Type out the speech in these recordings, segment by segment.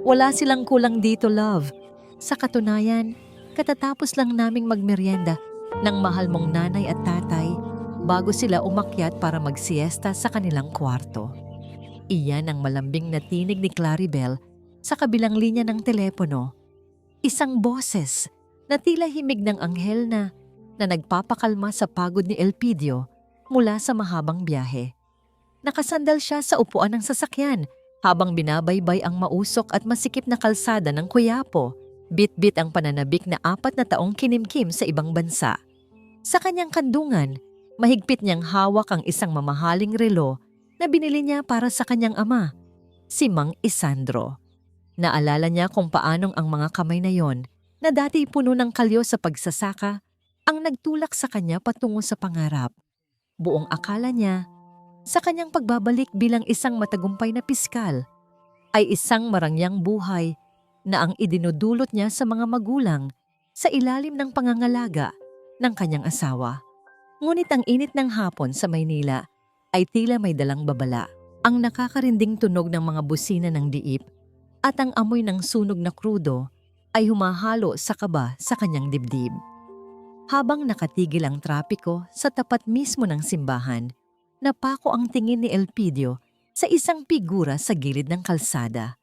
Wala silang kulang dito, love. Sa katunayan, katatapos lang naming magmeryenda ng mahal mong nanay at tatay bago sila umakyat para magsiesta sa kanilang kwarto. Iyan ang malambing na tinig ni Claribel sa kabilang linya ng telepono. Isang boses na tila himig ng anghel na nagpapakalma sa pagod ni Elpidio mula sa mahabang biyahe. Nakasandal siya sa upuan ng sasakyan habang binabaybay ang mausok at masikip na kalsada ng Quiapo. Bit-bit ang pananabik na 4 na taong kinimkim sa ibang bansa. Sa kanyang kandungan, mahigpit niyang hawak ang isang mamahaling relo na binili niya para sa kanyang ama, si Mang Isandro. Naalala niya kung paanong ang mga kamay na yon, na dati puno ng kalyo sa pagsasaka, ang nagtulak sa kanya patungo sa pangarap. Buong akala niya, sa kanyang pagbabalik bilang isang matagumpay na piskal, ay isang marangyang buhay na ang idinudulot niya sa mga magulang sa ilalim ng pangangalaga ng kanyang asawa. Ngunit ang init ng hapon sa Maynila ay tila may dalang babala. Ang nakakarinding tunog ng mga busina ng diip at ang amoy ng sunog na krudo ay humahalo sa kaba sa kanyang dibdib. Habang nakatigil ang trapiko sa tapat mismo ng simbahan, napako ang tingin ni Elpidio sa isang figura sa gilid ng kalsada.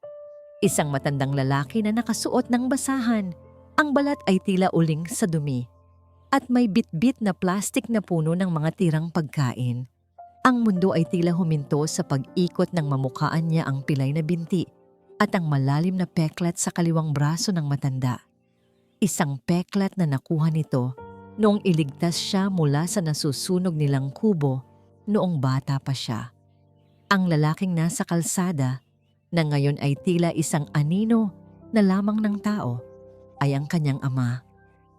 Isang matandang lalaki na nakasuot ng basahan. Ang balat ay tila uling sa dumi at may bit-bit na plastik na puno ng mga tirang pagkain. Ang mundo ay tila huminto sa pag-ikot ng mamukhaan niya ang pilay na binti at ang malalim na peklat sa kaliwang braso ng matanda. Isang peklat na nakuha nito noong iligtas siya mula sa nasusunog nilang kubo noong bata pa siya. Ang lalaking nasa kalsada na ngayon ay tila isang anino na lamang ng tao ay ang kanyang ama.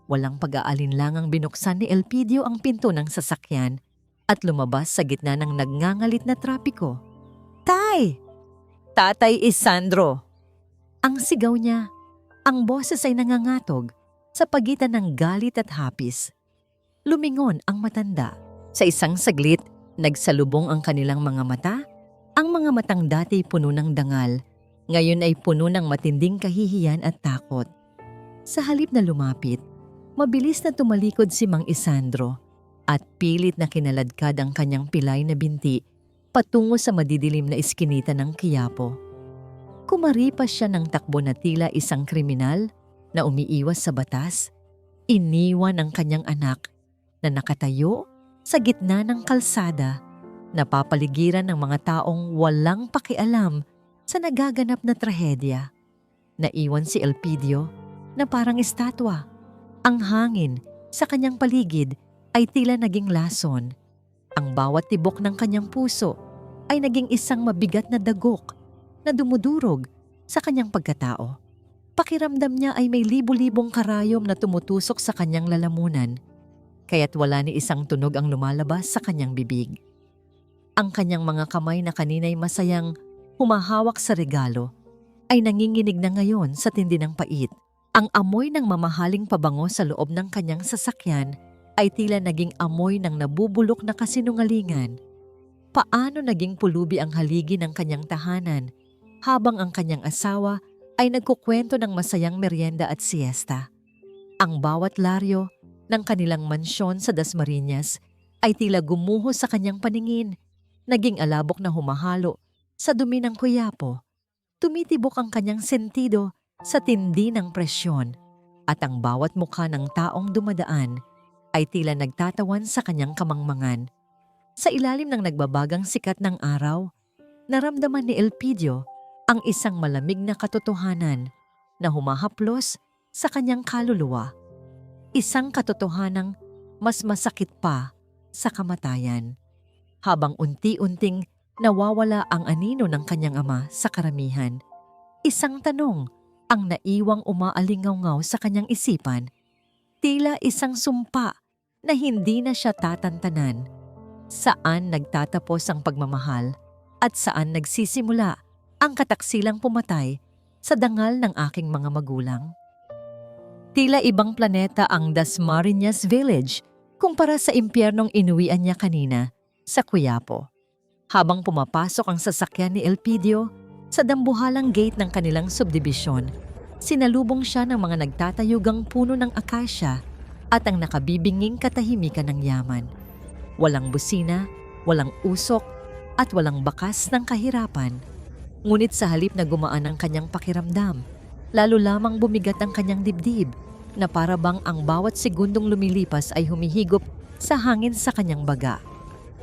Walang pag-aalinlangang binuksan ni Elpidio ang pinto ng sasakyan at lumabas sa gitna ng nagngangalit na trapiko. "Tay! Tatay Isandro!" Ang sigaw niya. Ang boses ay nangangatog sa pagitan ng galit at hapis. Lumingon ang matanda. Sa isang saglit, nagsalubong ang kanilang mga mata. Ang mga matang dati puno ng dangal, ngayon ay puno ng matinding kahihiyan at takot. Sa halip na lumapit, mabilis na tumalikod si Mang Isandro at pilit na kinaladkad ang kanyang pilay na binti patungo sa madidilim na iskinita ng Quiapo. Kumaripas siya ng takbo na tila isang kriminal na umiiwas sa batas. Iniwan ang kanyang anak na nakatayo sa gitna ng kalsada, napapaligiran ng mga taong walang pakialam sa nagaganap na trahedya. Naiwan si Elpidio na parang estatwa. Ang hangin sa kanyang paligid ay tila naging lason. Ang bawat tibok ng kanyang puso ay naging isang mabigat na dagok na dumudurog sa kanyang pagkatao. Pakiramdam niya ay may libu-libong karayom na tumutusok sa kanyang lalamunan, kaya't wala ni isang tunog ang lumalabas sa kanyang bibig. Ang kanyang mga kamay na kanina'y masayang humahawak sa regalo ay nanginginig na ngayon sa tindi ng pait. Ang amoy ng mamahaling pabango sa loob ng kanyang sasakyan ay tila naging amoy ng nabubulok na kasinungalingan. Paano naging pulubi ang haligi ng kanyang tahanan habang ang kanyang asawa ay nagkukwento ng masayang merienda at siesta. Ang bawat laryo ng kanilang mansyon sa Dasmariñas ay tila gumuho sa kanyang paningin, naging alabok na humahalo sa dumi ng Quiapo. Tumitibok ang kanyang sentido sa tindi ng presyon at ang bawat mukha ng taong dumadaan ay tila nagtatawan sa kanyang kamangmangan. Sa ilalim ng nagbabagang sikat ng araw, naramdaman ni Elpidio ang isang malamig na katotohanan na humahaplos sa kanyang kaluluwa. Isang katotohanang mas masakit pa sa kamatayan. Habang unti-unting nawawala ang anino ng kanyang ama sa karamihan, isang tanong ang naiwang umaalingaw-ngaw sa kanyang isipan. Tila isang sumpa na hindi na siya tatantanan. Saan nagtatapos ang pagmamahal at saan nagsisimula ang kataksilang pumatay sa dangal ng aking mga magulang? Tila ibang planeta ang Dasmariñas Village kumpara sa impyernong inuwian niya kanina sa Quiapo. Habang pumapasok ang sasakyan ni Elpidio, Sa dambuhalang gate ng kanilang subdibisyon, sinalubong siya ng mga nagtatayugang puno ng akasya at ang nakabibinging katahimikan ng yaman. Walang busina, walang usok, at walang bakas ng kahirapan. Ngunit sa halip na gumaan ang kanyang pakiramdam, lalo lamang bumigat ang kanyang dibdib na para bang ang bawat segundong lumilipas ay humihigop sa hangin sa kanyang baga.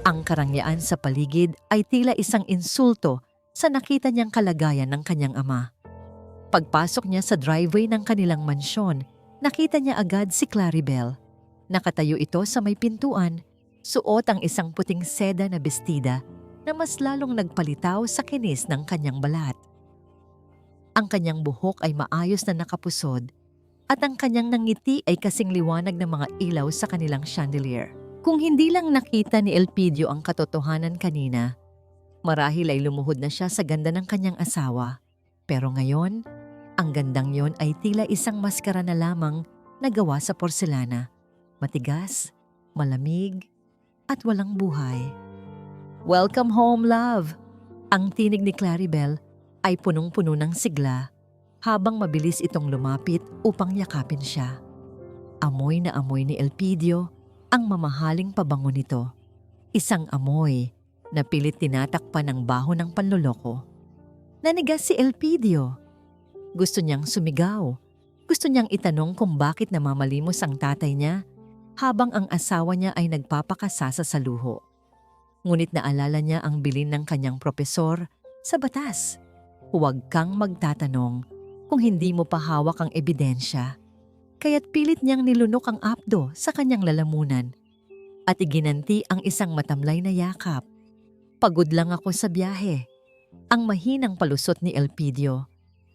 Ang karangyaan sa paligid ay tila isang insulto sa nakita niyang kalagayan ng kanyang ama. Pagpasok niya sa driveway ng kanilang mansyon, nakita niya agad si Claribel. Nakatayo ito sa may pintuan, suot ang isang puting seda na bestida na mas lalong nagpalitaw sa kinis ng kanyang balat. Ang kanyang buhok ay maayos na nakapusod at ang kanyang nangiti ay kasing liwanag ng mga ilaw sa kanilang chandelier. Kung hindi lang nakita ni Elpidio ang katotohanan kanina, marahil ay lumuhod na siya sa ganda ng kanyang asawa. Pero ngayon, ang gandang yon ay tila isang maskara na lamang na gawa sa porselana. Matigas, malamig, at walang buhay. "Welcome home, love!" Ang tinig ni Claribel ay punong-puno ng sigla habang mabilis itong lumapit upang yakapin siya. Amoy na amoy ni Elpidio ang mamahaling pabango nito. Isang amoy na pilit tinatakpan ng baho ng panloloko. Nanigas si Elpidio. Gusto niyang sumigaw. Gusto niyang itanong kung bakit namamalimos ang tatay niya habang ang asawa niya ay nagpapakasasa sa luho. Ngunit naalala niya ang bilin ng kanyang propesor sa batas. Huwag kang magtatanong kung hindi mo pa hawak ang ebidensya. Kaya't pilit niyang nilunok ang apdo sa kanyang lalamunan at iginanti ang isang matamlay na yakap. "Pagod lang ako sa biyahe." Ang mahinang palusot ni Elpidio.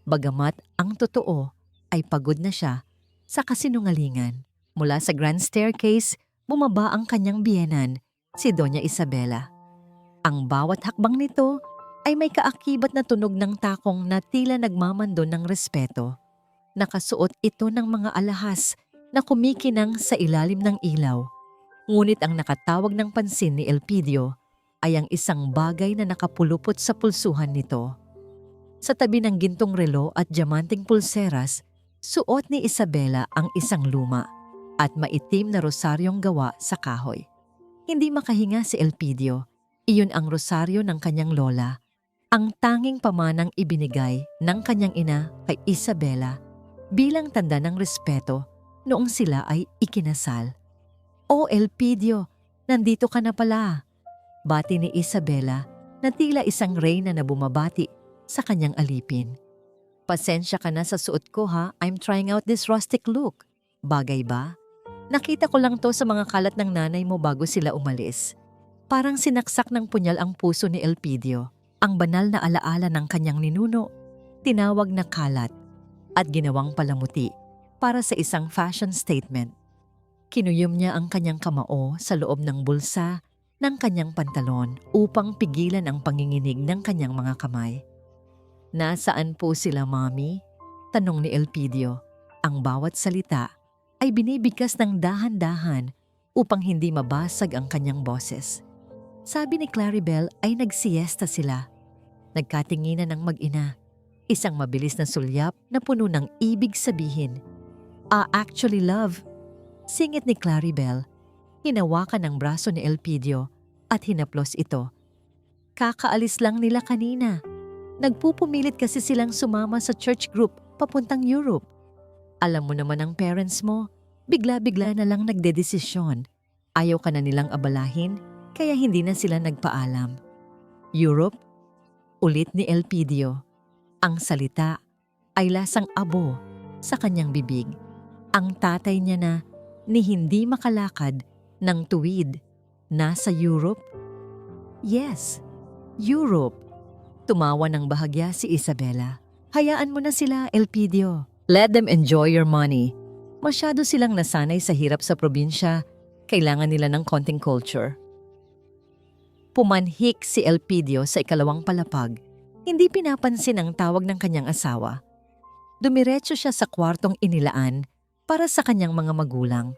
Bagamat ang totoo ay pagod na siya sa kasinungalingan. Mula sa grand staircase, bumaba ang kanyang biyenan, si Doña Isabela. Ang bawat hakbang nito ay may kaakibat na tunog ng takong na tila nagmamando ng respeto. Nakasuot ito ng mga alahas na kumikinang sa ilalim ng ilaw. Ngunit ang nakatawag ng pansin ni Elpidio ay ang isang bagay na nakapulupot sa pulsuhan nito. Sa tabi ng gintong relo at diamanting pulseras, suot ni Isabela ang isang luma at maitim na rosaryong gawa sa kahoy. Hindi makahinga si Elpidio. Iyon ang rosaryo ng kanyang lola, ang tanging pamanang ibinigay ng kanyang ina kay Isabela bilang tanda ng respeto noong sila ay ikinasal. "Oh, Elpidio, nandito ka na pala." Bati ni Isabela na tila isang reyna na bumabati sa kanyang alipin. "Pasensya ka na sa suot ko ha, I'm trying out this rustic look. Bagay ba? Nakita ko lang to sa mga kalat ng nanay mo bago sila umalis." Parang sinaksak ng punyal ang puso ni Elpidio. Ang banal na alaala ng kanyang ninuno, tinawag na kalat at ginawang palamuti para sa isang fashion statement. Kinuyom niya ang kanyang kamao sa loob ng bulsa ng kanyang pantalon upang pigilan ang panginginig ng kanyang mga kamay. "Nasaan po sila, Mommy?" tanong ni Elpidio. Ang bawat salita ay binibigkas ng dahan-dahan upang hindi mabasag ang kanyang boses. Sabi ni Claribel ay nagsiyesta sila. Nagkatinginan ng mag-ina. Isang mabilis na sulyap na puno ng ibig sabihin. Actually, love." Singit ni Claribel. Hinawakan ang braso ni Elpidio at hinaplos ito. "Kakaalis lang nila kanina. Nagpupumilit kasi silang sumama sa church group papuntang Europe. Alam mo naman ang parents mo, bigla-bigla na lang nagdedesisyon. Ayaw ka na nilang abalahin, kaya hindi na sila nagpaalam." "Europe?" Ulit ni Elpidio. Ang salita ay lasang abo sa kanyang bibig. Ang tatay niya na ni hindi makalakad ng tuwid nasa Europe? "Yes, Europe." Tumawa ng bahagya si Isabela. "Hayaan mo na sila, Elpidio. Let them enjoy your money. Masyado silang nasanay sa hirap sa probinsya. Kailangan nila ng konting culture." Pumanhik si Elpidio sa ikalawang palapag. Hindi pinapansin ang tawag ng kanyang asawa. Dumiretso siya sa kwartong inilaan para sa kanyang mga magulang.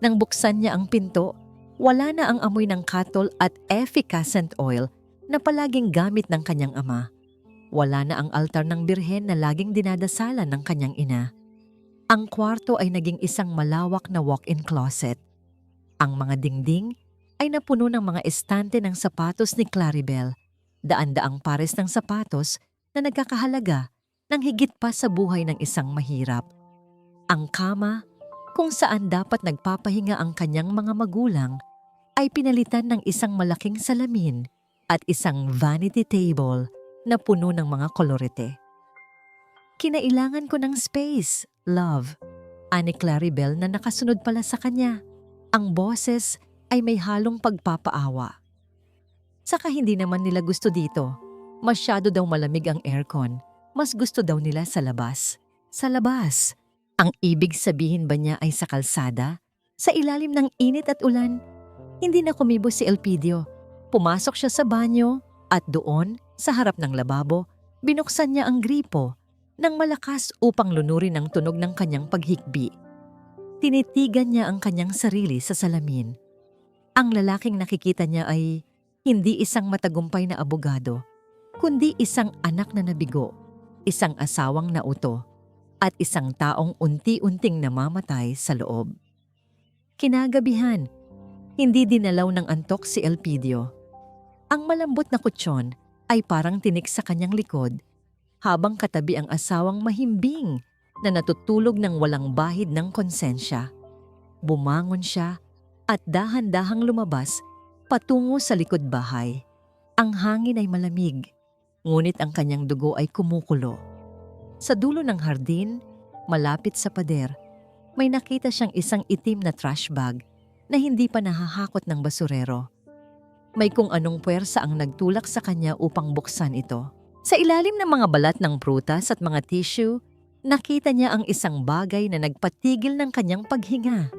Nang buksan niya ang pinto, wala na ang amoy ng katol at efficacent oil na palaging gamit ng kanyang ama. Wala na ang altar ng birhen na laging dinadasalan ng kanyang ina. Ang kwarto ay naging isang malawak na walk-in closet. Ang mga dingding ay napuno ng mga estante ng sapatos ni Claribel, daan-daang pares ng sapatos na nagkakahalaga ng higit pa sa buhay ng isang mahirap. Ang kama, kung saan dapat nagpapahinga ang kanyang mga magulang, ay pinalitan ng isang malaking salamin at isang vanity table na puno ng mga kolorete. "Kinailangan ko ng space, love," ani Claribel na nakasunod pala sa kanya. Ang boses ay may halong pagpapaawa. Saka hindi naman nila gusto dito. Masyado daw malamig ang aircon. Mas gusto daw nila sa labas. Sa labas. Ang ibig sabihin ba niya ay sa kalsada? Sa ilalim ng init at ulan? Hindi na kumibo si Elpidio. Pumasok siya sa banyo at doon, sa harap ng lababo, binuksan niya ang gripo ng malakas upang lunurin ang tunog ng kanyang paghikbi. Tinitigan niya ang kanyang sarili sa salamin. Ang lalaking nakikita niya ay hindi isang matagumpay na abogado, kundi isang anak na nabigo, isang asawang nauto, at isang taong unti-unting namamatay sa loob. Kinagabihan, hindi dinalaw ng antok si Elpidio. Ang malambot na kutsyon ay parang tinik sa kanyang likod, habang katabi ang asawang mahimbing na natutulog ng walang bahid ng konsensya. Bumangon siya at dahan-dahang lumabas patungo sa likod bahay. Ang hangin ay malamig, ngunit ang kanyang dugo ay kumukulo. Sa dulo ng hardin, malapit sa pader, may nakita siyang isang itim na trash bag na hindi pa nahahakot ng basurero. May kung anong puwersa ang nagtulak sa kanya upang buksan ito. Sa ilalim ng mga balat ng prutas at mga tissue, nakita niya ang isang bagay na nagpatigil ng kanyang paghinga.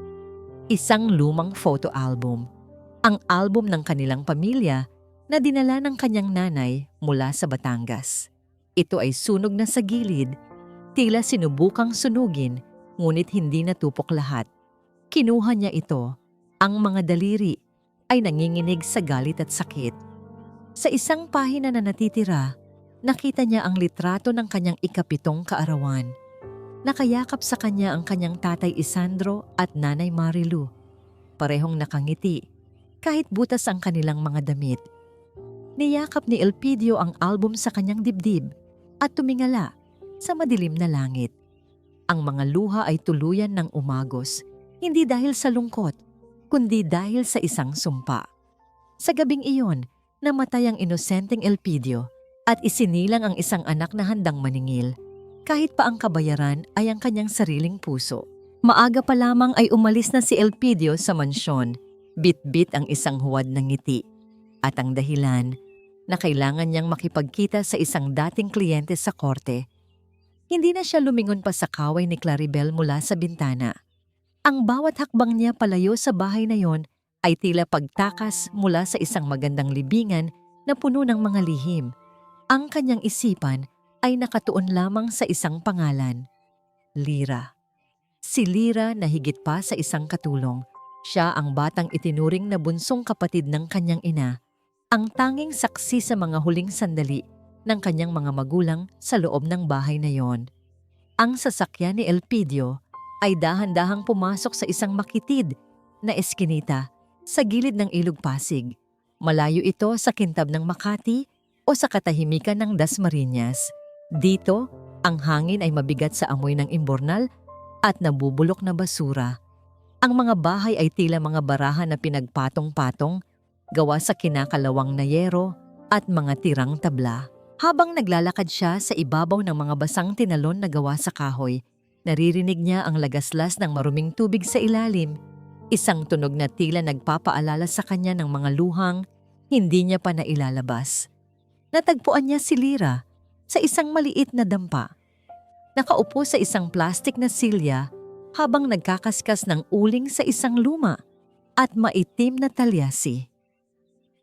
Isang lumang photo album. Ang album ng kanilang pamilya na dinala ng kanyang nanay mula sa Batangas. Ito ay sunog na sa gilid, tila sinubukang sunugin, ngunit hindi natupok lahat. Kinuha niya ito. Ang mga daliri ay nanginginig sa galit at sakit. Sa isang pahina na natitira, nakita niya ang litrato ng kanyang ikapitong kaarawan. Nakayakap sa kanya ang kanyang tatay Isandro at nanay Marilu. Parehong nakangiti, kahit butas ang kanilang mga damit. Niyakap ni Elpidio ang album sa kanyang dibdib at tumingala sa madilim na langit. Ang mga luha ay tuluyan ng umagos, hindi dahil sa lungkot, kundi dahil sa isang sumpa. Sa gabing iyon, namatay ang inosenteng Elpidio at isinilang ang isang anak na handang maningil, kahit pa ang kabayaran ay ang kanyang sariling puso. Maaga pa lamang ay umalis na si Elpidio sa mansyon, bit-bit ang isang huwad ng ngiti. At ang dahilan na kailangan niyang makipagkita sa isang dating kliyente sa korte. Hindi na siya lumingon pa sa kaway ni Claribel mula sa bintana. Ang bawat hakbang niya palayo sa bahay na yon ay tila pagtakas mula sa isang magandang libingan na puno ng mga lihim. Ang kanyang isipan ay nakatuon lamang sa isang pangalan, Lira. Si Lira na higit pa sa isang katulong. Siya ang batang itinuring na bunsong kapatid ng kanyang ina, ang tanging saksi sa mga huling sandali ng kanyang mga magulang sa loob ng bahay na yon. Ang sasakyan ni Elpidio ay dahan-dahang pumasok sa isang makitid na eskinita sa gilid ng Ilog Pasig. Malayo ito sa kintab ng Makati o sa katahimikan ng Dasmariñas. Dito, ang hangin ay mabigat sa amoy ng imbornal at nabubulok na basura. Ang mga bahay ay tila mga barahan na pinagpatong-patong, gawa sa kinakalawang na yero at mga tirang tabla. Habang naglalakad siya sa ibabaw ng mga basang tinalon na gawa sa kahoy, naririnig niya ang lagaslas ng maruming tubig sa ilalim, isang tunog na tila nagpapaalala sa kanya ng mga luhang hindi niya pa nailalabas. Natagpuan niya si Lira sa isang maliit na dampa. Nakaupo sa isang plastik na silya habang nagkakaskas ng uling sa isang luma at maitim na talyasi.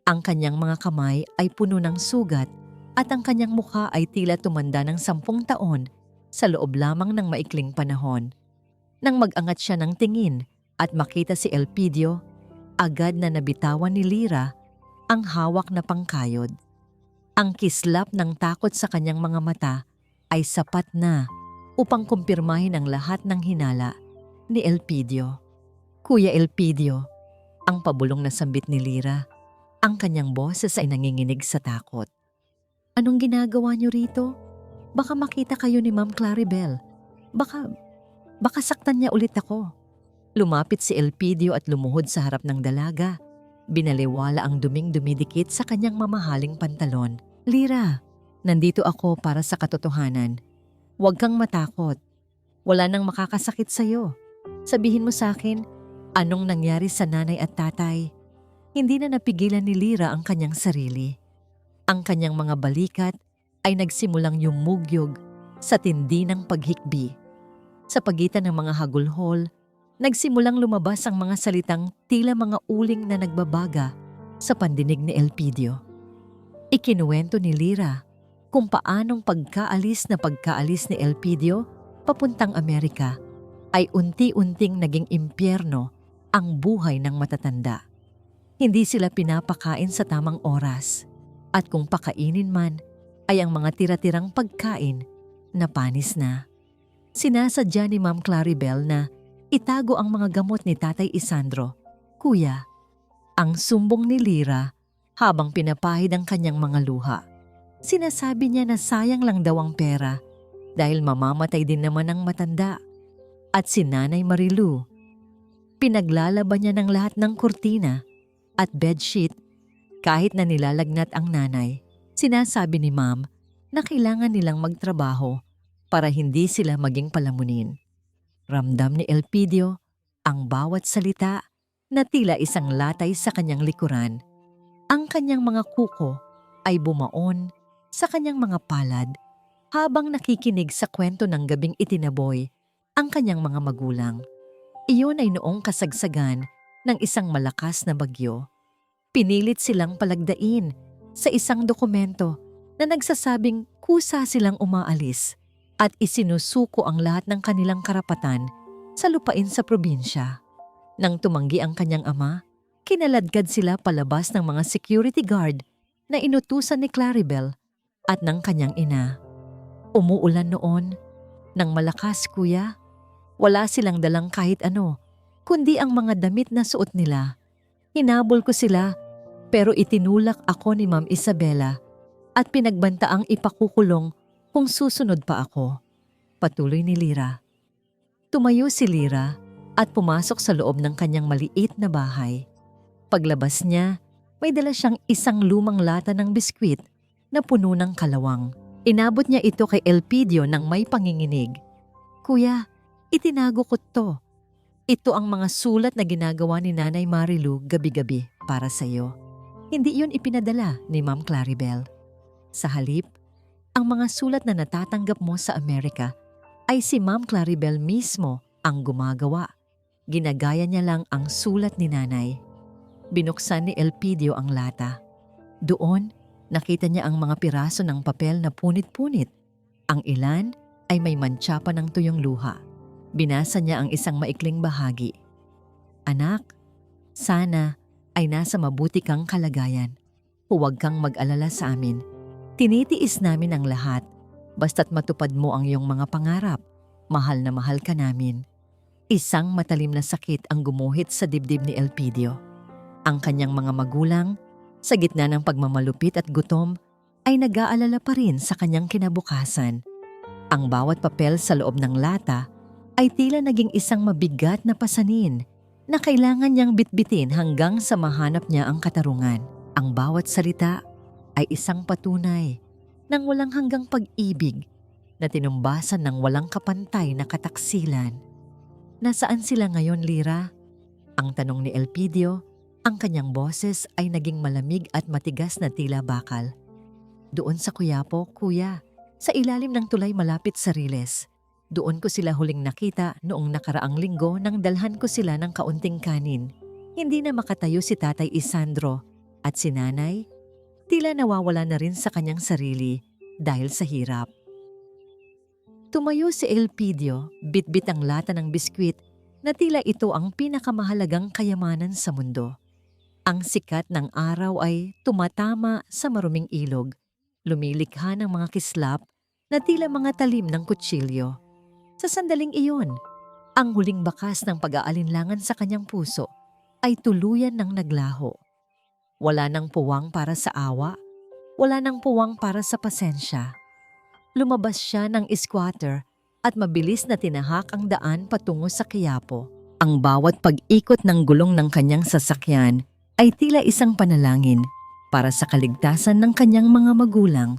Ang kanyang mga kamay ay puno ng sugat at ang kanyang mukha ay tila tumanda ng 10 taon sa loob lamang ng maikling panahon. Nang mag-angat siya ng tingin at makita si Elpidio, agad na nabitawan ni Lira ang hawak na pangkayod. Ang kislap ng takot sa kanyang mga mata ay sapat na upang kumpirmahin ang lahat ng hinala ni Elpidio. Kuya Elpidio, ang pabulong na sambit ni Lyra. Ang kanyang boses ay nanginginig sa takot. Anong ginagawa niyo rito? Baka makita kayo ni Ma'am Claribel. Baka saktan niya ulit ako. Lumapit si Elpidio at lumuhod sa harap ng dalaga. Binaliwala ang duming dumidikit sa kanyang mamahaling pantalon. Lyra, nandito ako para sa katotohanan. Huwag kang matakot. Wala nang makakasakit sa'yo. Sabihin mo sa akin, anong nangyari sa nanay at tatay? Hindi na napigilan ni Lyra ang kanyang sarili. Ang kanyang mga balikat ay nagsimulang yumugyog sa tindi ng paghikbi. Sa pagitan ng mga hagulhol, nagsimulang lumabas ang mga salitang tila mga uling na nagbabaga sa pandinig ni Elpidio. Ikinuwento ni Lyra kung paanong pagkaalis ni Elpidio papuntang Amerika ay unti-unting naging impyerno ang buhay ng matatanda. Hindi sila pinapakain sa tamang oras at kung pakainin man ay ang mga tira-tirang pagkain na panis na. Sinasadya ni Ma'am Claribel na itago ang mga gamot ni Tatay Isandro. Kuya, ang sumbong ni Lyra habang pinapahid ang kanyang mga luha. Sinasabi niya na sayang lang daw ang pera dahil mamamatay din naman ang matanda. At si Nanay Marilu, pinaglalaban niya ng lahat ng kurtina at bedsheet kahit na nilalagnat ang nanay. Sinasabi ni Ma'am na kailangan nilang magtrabaho para hindi sila maging palamunin. Ramdam ni Elpidio ang bawat salita na tila isang latay sa kanyang likuran. Ang kanyang mga kuko ay bumaon sa kanyang mga palad habang nakikinig sa kwento ng gabing itinaboy ang kanyang mga magulang. Iyon ay noong kasagsagan ng isang malakas na bagyo. Pinilit silang palagdain sa isang dokumento na nagsasabing kusa silang umaalis at isinusuko ang lahat ng kanilang karapatan sa lupain sa probinsya. Nang tumanggi ang kanyang ama, kinaladkad sila palabas ng mga security guard na inutusan ni Claribel at ng kanyang ina. Umuulan noon ng malakas, kuya. Wala silang dalang kahit ano, kundi ang mga damit na suot nila. Hinabol ko sila pero itinulak ako ni Ma'am Isabela at pinagbantaang ipakukulong kung susunod pa ako. Patuloy ni Lyra. Tumayo si Lyra at pumasok sa loob ng kanyang maliit na bahay. Paglabas niya, may dala siyang isang lumang lata ng biskwit na puno ng kalawang. Inabot niya ito kay Elpidio nang may panginginig. Kuya, itinago ko to. Ito ang mga sulat na ginagawa ni Nanay Marilu gabi-gabi para sa iyo. Hindi yun ipinadala ni Ma'am Claribel. Sa halip, ang mga sulat na natatanggap mo sa Amerika ay si Ma'am Claribel mismo ang gumagawa. Ginagaya niya lang ang sulat ni Nanay. Binuksan ni Elpidio ang lata. Doon, nakita niya ang mga piraso ng papel na punit-punit. Ang ilan ay may mantsa pa ng tuyong luha. Binasa niya ang isang maikling bahagi. Anak, sana ay nasa mabuti kang kalagayan. Huwag kang mag-alala sa amin. Tinitiis namin ang lahat, basta't matupad mo ang iyong mga pangarap. Mahal na mahal ka namin. Isang matalim na sakit ang gumuhit sa dibdib ni Elpidio. Ang kanyang mga magulang, sa gitna ng pagmamalupit at gutom, ay nag-aalala pa rin sa kanyang kinabukasan. Ang bawat papel sa loob ng lata ay tila naging isang mabigat na pasanin na kailangan niyang bitbitin hanggang sa mahanap niya ang katarungan. Ang bawat salita ay isang patunay ng walang hanggang pag-ibig na tinumbasan ng walang kapantay na kataksilan. Nasaan sila ngayon, Lyra? Ang tanong ni Elpidio, ang kanyang boses ay naging malamig at matigas na tila bakal. Doon sa Quiapo, kuya, sa ilalim ng tulay malapit sa Riles. Doon ko sila huling nakita noong nakaraang linggo nang dalhan ko sila ng kaunting kanin. Hindi na makatayo si Tatay Isandro at si Nanay, tila nawawala na rin sa kanyang sarili dahil sa hirap. Tumayo si Elpidio, bitbit ang lata ng biskwit na tila ito ang pinakamahalagang kayamanan sa mundo. Ang sikat ng araw ay tumatama sa maruming ilog lumilikha ng mga kislap na tila mga talim ng kutsilyo. Sa sandaling iyon, ang huling bakas ng pag-aalinlangan sa kanyang puso ay tuluyan ng naglaho. Wala nang puwang para sa awa, wala nang puwang para sa pasensya. Lumabas siya ng squatter at mabilis na tinahak ang daan patungo sa Quiapo. Ang bawat pag-ikot ng gulong ng kanyang sasakyan ay tila isang panalangin para sa kaligtasan ng kanyang mga magulang.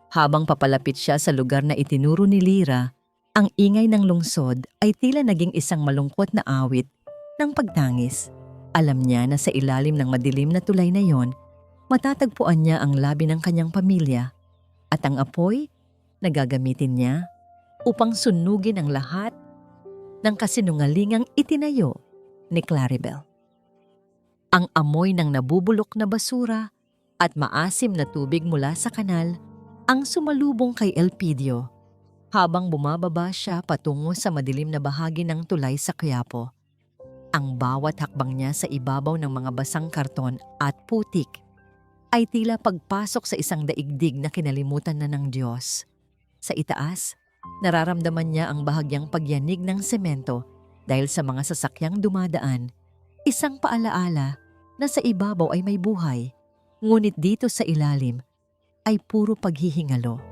Habang papalapit siya sa lugar na itinuro ni Lyra, ang ingay ng lungsod ay tila naging isang malungkot na awit ng pagtangis. Alam niya na sa ilalim ng madilim na tulay na yon, matatagpuan niya ang labi ng kanyang pamilya at ang apoy na gagamitin niya upang sunugin ang lahat ng kasinungalingang itinayo ni Claribel. Ang amoy ng nabubulok na basura at maasim na tubig mula sa kanal ang sumalubong kay Elpidio habang bumababa siya patungo sa madilim na bahagi ng tulay sa Quiapo. Ang bawat hakbang niya sa ibabaw ng mga basang karton at putik ay tila pagpasok sa isang daigdig na kinalimutan na ng Diyos. Sa itaas, nararamdaman niya ang bahagyang pagyanig ng semento dahil sa mga sasakyang dumadaan, isang paalaala na sa ibabaw ay may buhay, ngunit dito sa ilalim ay puro paghihingalo.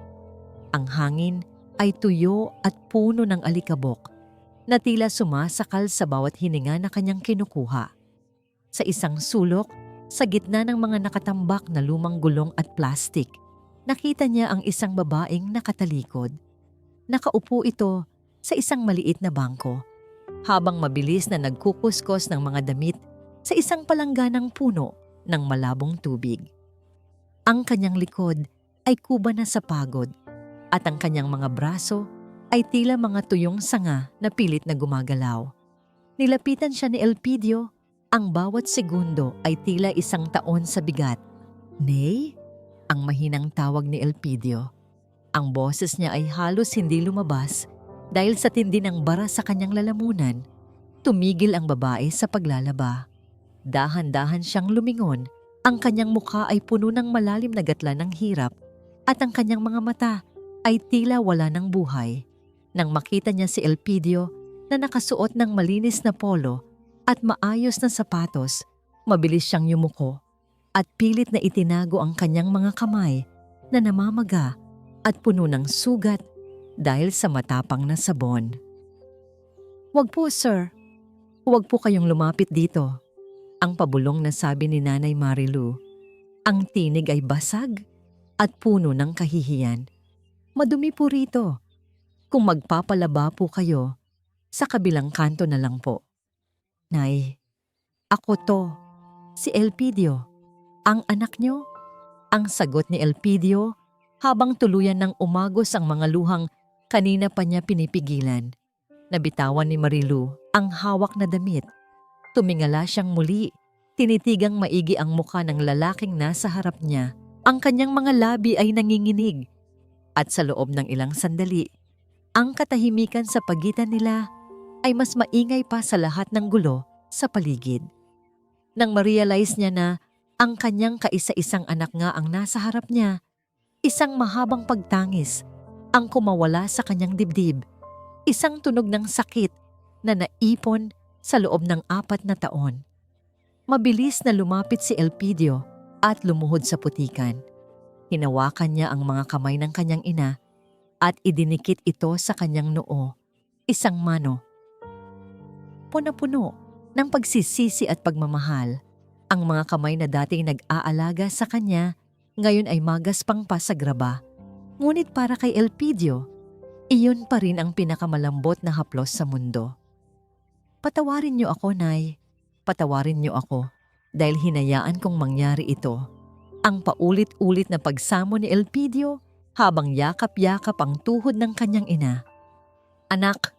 Ang hangin ay tuyo at puno ng alikabok na tila sumasakal sa bawat hininga na kanyang kinukuha. Sa isang sulok, sa gitna ng mga nakatambak na lumang gulong at plastik, nakita niya ang isang babaeng nakatalikod. Nakaupo ito sa isang maliit na bangko, habang mabilis na nagkukuskos ng mga damit sa isang palangganang puno ng malabong tubig. Ang kanyang likod ay kuba na sa pagod at ang kanyang mga braso ay tila mga tuyong sanga na pilit na gumagalaw. Nilapitan siya ni Elpidio. Ang bawat segundo ay tila isang taon sa bigat. "Nay?" ang mahinang tawag ni Elpidio. Ang boses niya ay halos hindi lumabas dahil sa tindi ng bara sa kanyang lalamunan. Tumigil ang babae sa paglalaba. Dahan-dahan siyang lumingon. Ang kanyang mukha ay puno ng malalim na gatla ng hirap at ang kanyang mga mata ay tila wala ng buhay. Nang makita niya si Elpidio na nakasuot ng malinis na polo at maayos na sapatos, mabilis siyang yumuko at pilit na itinago ang kanyang mga kamay na namamaga at puno ng sugat dahil sa matapang na sabon. "Wag po, sir. Huwag po kayong lumapit dito," ang pabulong na sabi ni Nanay Marilu. Ang tinig ay basag at puno ng kahihiyan. "Madumi po rito. Kung magpapalaba po kayo, sa kabilang kanto na lang po." "Nay, ako to, si Elpidio. Ang anak niyo?" Ang sagot ni Elpidio habang tuluyan ng umagos ang mga luhang kanina pa niya pinipigilan. Nabitawan ni Marilu ang hawak na damit. Tumingala siyang muli, tinitigang maigi ang mukha ng lalaking nasa harap niya. Ang kanyang mga labi ay nanginginig. At sa loob ng ilang sandali, ang katahimikan sa pagitan nila ay mas maingay pa sa lahat ng gulo sa paligid. Nang ma-realize niya na ang kanyang kaisa-isang anak nga ang nasa harap niya, isang mahabang pagtangis ang kumawala sa kanyang dibdib. Isang tunog ng sakit na naipon sa loob ng 4 na taon. Mabilis na lumapit si Elpidio at lumuhod sa putikan. Hinawakan niya ang mga kamay ng kanyang ina at idinikit ito sa kanyang noo, isang mano. Puno-puno ng pagsisisi at pagmamahal. Ang mga kamay na dating nag-aalaga sa kanya, ngayon ay magaspang pa sa graba. Ngunit para kay Elpidio, iyon pa rin ang pinakamalambot na haplos sa mundo. "Patawarin niyo ako, Nay. Patawarin niyo ako dahil hinayaan kong mangyari ito." Ang paulit-ulit na pagsamo ni Elpidio habang yakap-yakap ang tuhod ng kanyang ina. "Anak,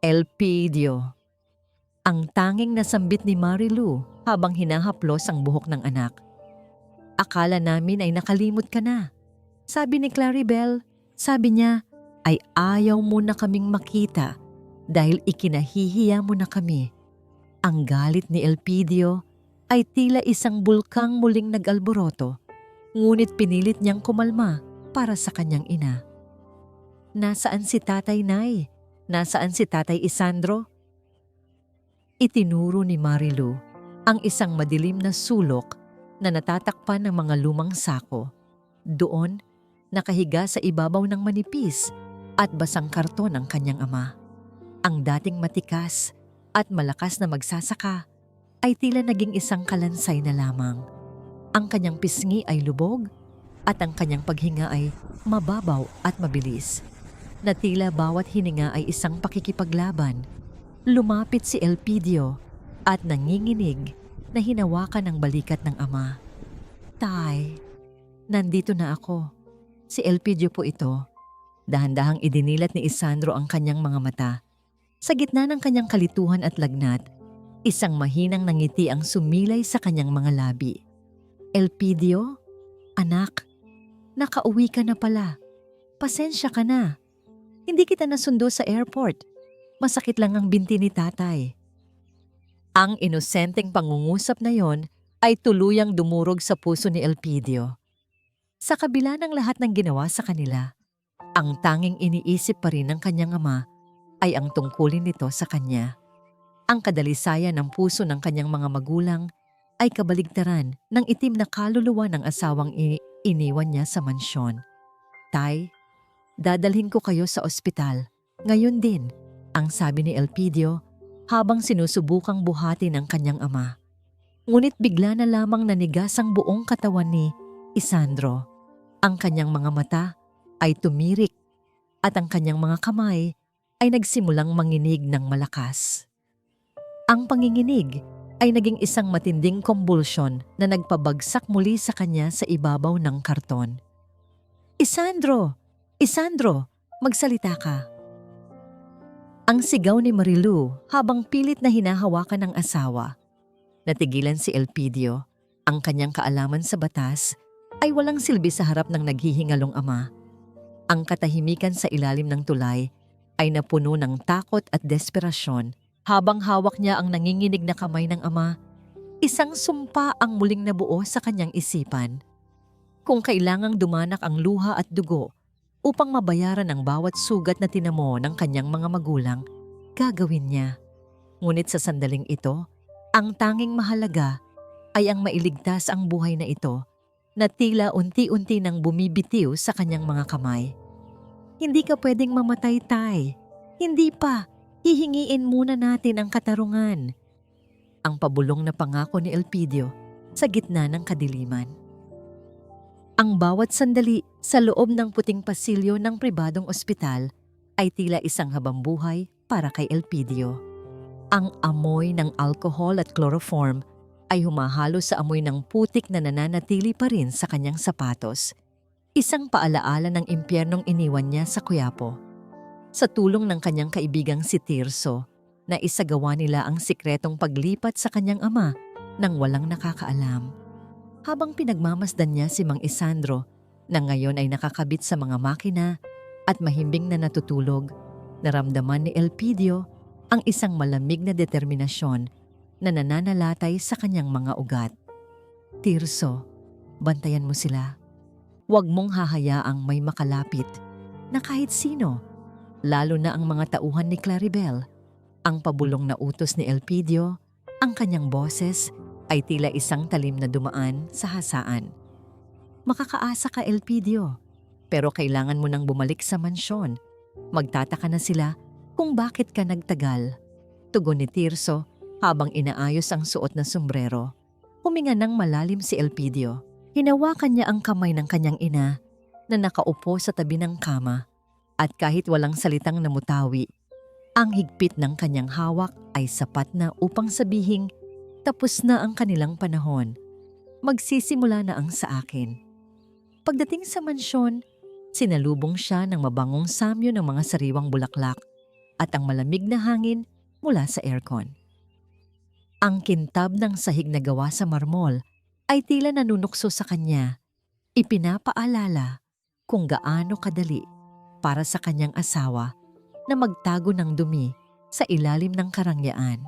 Elpidio." Ang tanging nasambit ni Marilu habang hinahaplos ang buhok ng anak. "Akala namin ay nakalimot ka na," sabi ni Claribel. Sabi niya ay ayaw mo na kaming makita dahil ikinahihiya mo na kami. Ang galit ni Elpidio ay tila isang bulkang muling nag-alboroto, ngunit pinilit niyang kumalma para sa kanyang ina. "Nasaan si Tatay, Nay? Nasaan si Tatay Isandro?" Itinuro ni Marilu ang isang madilim na sulok na natatakpan ng mga lumang sako. Doon, nakahiga sa ibabaw ng manipis at basang karton ang kanyang ama. Ang dating matikas at malakas na magsasaka ay tila naging isang kalansay na lamang. Ang kanyang pisngi ay lubog at ang kanyang paghinga ay mababaw at mabilis, na tila bawat hininga ay isang pakikipaglaban. Lumapit si Elpidio at nanginginig na hinawakan ang balikat ng ama. "Tay, nandito na ako." Si Elpidio po ito. Dahan-dahang idinilat ni Isandro ang kanyang mga mata. Sa gitna ng kanyang kalituhan at lagnat, isang mahinang nangiti ang sumilay sa kanyang mga labi. "Elpidio, anak, nakauwi ka na pala. Pasensya ka na. Hindi kita nasundo sa airport. Masakit lang ang binti ni tatay." Ang inosenteng pangungusap na yon ay tuluyang dumurog sa puso ni Elpidio. Sa kabila ng lahat ng ginawa sa kanila, ang tanging iniisip pa rin ng kanyang ama ay ang tungkulin nito sa kanya. Ang kadalisayan ng puso ng kanyang mga magulang ay kabaligtaran ng itim na kaluluwa ng asawang iniwan niya sa mansyon. "Tay, dadalhin ko kayo sa ospital. Ngayon din," ang sabi ni Elpidio habang sinusubukang buhatin ang kanyang ama. Ngunit bigla na lamang nanigas ang buong katawan ni Isandro. Ang kanyang mga mata ay tumirik at ang kanyang mga kamay ay nagsimulang manginig ng malakas. Ang panginginig ay naging isang matinding convulsion na nagpabagsak muli sa kanya sa ibabaw ng karton. "Isandro! Isandro! Magsalita ka!" Ang sigaw ni Marilu habang pilit na hinahawakan ng asawa. Natigilan si Elpidio. Ang kanyang kaalaman sa batas ay walang silbi sa harap ng naghihingalong ama. Ang katahimikan sa ilalim ng tulay ay napuno ng takot at desperasyon. Habang hawak niya ang nanginginig na kamay ng ama, isang sumpa ang muling nabuo sa kanyang isipan. Kung kailangang dumanak ang luha at dugo upang mabayaran ang bawat sugat na tinamo ng kanyang mga magulang, gagawin niya. Ngunit sa sandaling ito, ang tanging mahalaga ay ang mailigtas ang buhay na ito na tila unti-unti nang bumibitiw sa kanyang mga kamay. "Hindi ka pwedeng mamatay, Tay. Hindi pa. Hihingiin muna natin ang katarungan." Ang pabulong na pangako ni Elpidio sa gitna ng kadiliman. Ang bawat sandali sa loob ng puting pasilyo ng pribadong ospital ay tila isang habambuhay para kay Elpidio. Ang amoy ng alcohol at chloroform ay humahalo sa amoy ng putik na nananatili pa rin sa kanyang sapatos. Isang paalaala ng impyernong iniwan niya sa Quiapo. Sa tulong ng kanyang kaibigang si Tirso, na isagawa nila ang sikretong paglipat sa kanyang ama nang walang nakakaalam. Habang pinagmamasdan niya si Mang Isandro na ngayon ay nakakabit sa mga makina at mahimbing na natutulog, naramdaman ni Elpidio ang isang malamig na determinasyon na nananalatay sa kanyang mga ugat. "Tirso, bantayan mo sila. Huwag mong hahayaang may makalapit na kahit sino, lalo na ang mga tauhan ni Claribel." Ang pabulong na utos ni Elpidio, ang kanyang boses ay tila isang talim na dumaan sa hasaan. "Makakaasa ka, Elpidio, pero kailangan mo nang bumalik sa mansyon. Magtataka na sila kung bakit ka nagtagal." Tugon ni Tirso habang inaayos ang suot na sombrero. Huminga ng malalim si Elpidio. Hinawakan niya ang kamay ng kanyang ina na nakaupo sa tabi ng kama, at kahit walang salitang namutawi, ang higpit ng kanyang hawak ay sapat na upang sabihing tapos na ang kanilang panahon. Magsisimula na ang sa akin. Pagdating sa mansyon, sinalubong siya ng mabangong samyo ng mga sariwang bulaklak at ang malamig na hangin mula sa aircon. Ang kintab ng sahig na gawa sa marmol ay tila nanunukso sa kanya. Ipinapaalala kung gaano kadali para sa kanyang asawa na magtago ng dumi sa ilalim ng karangyaan.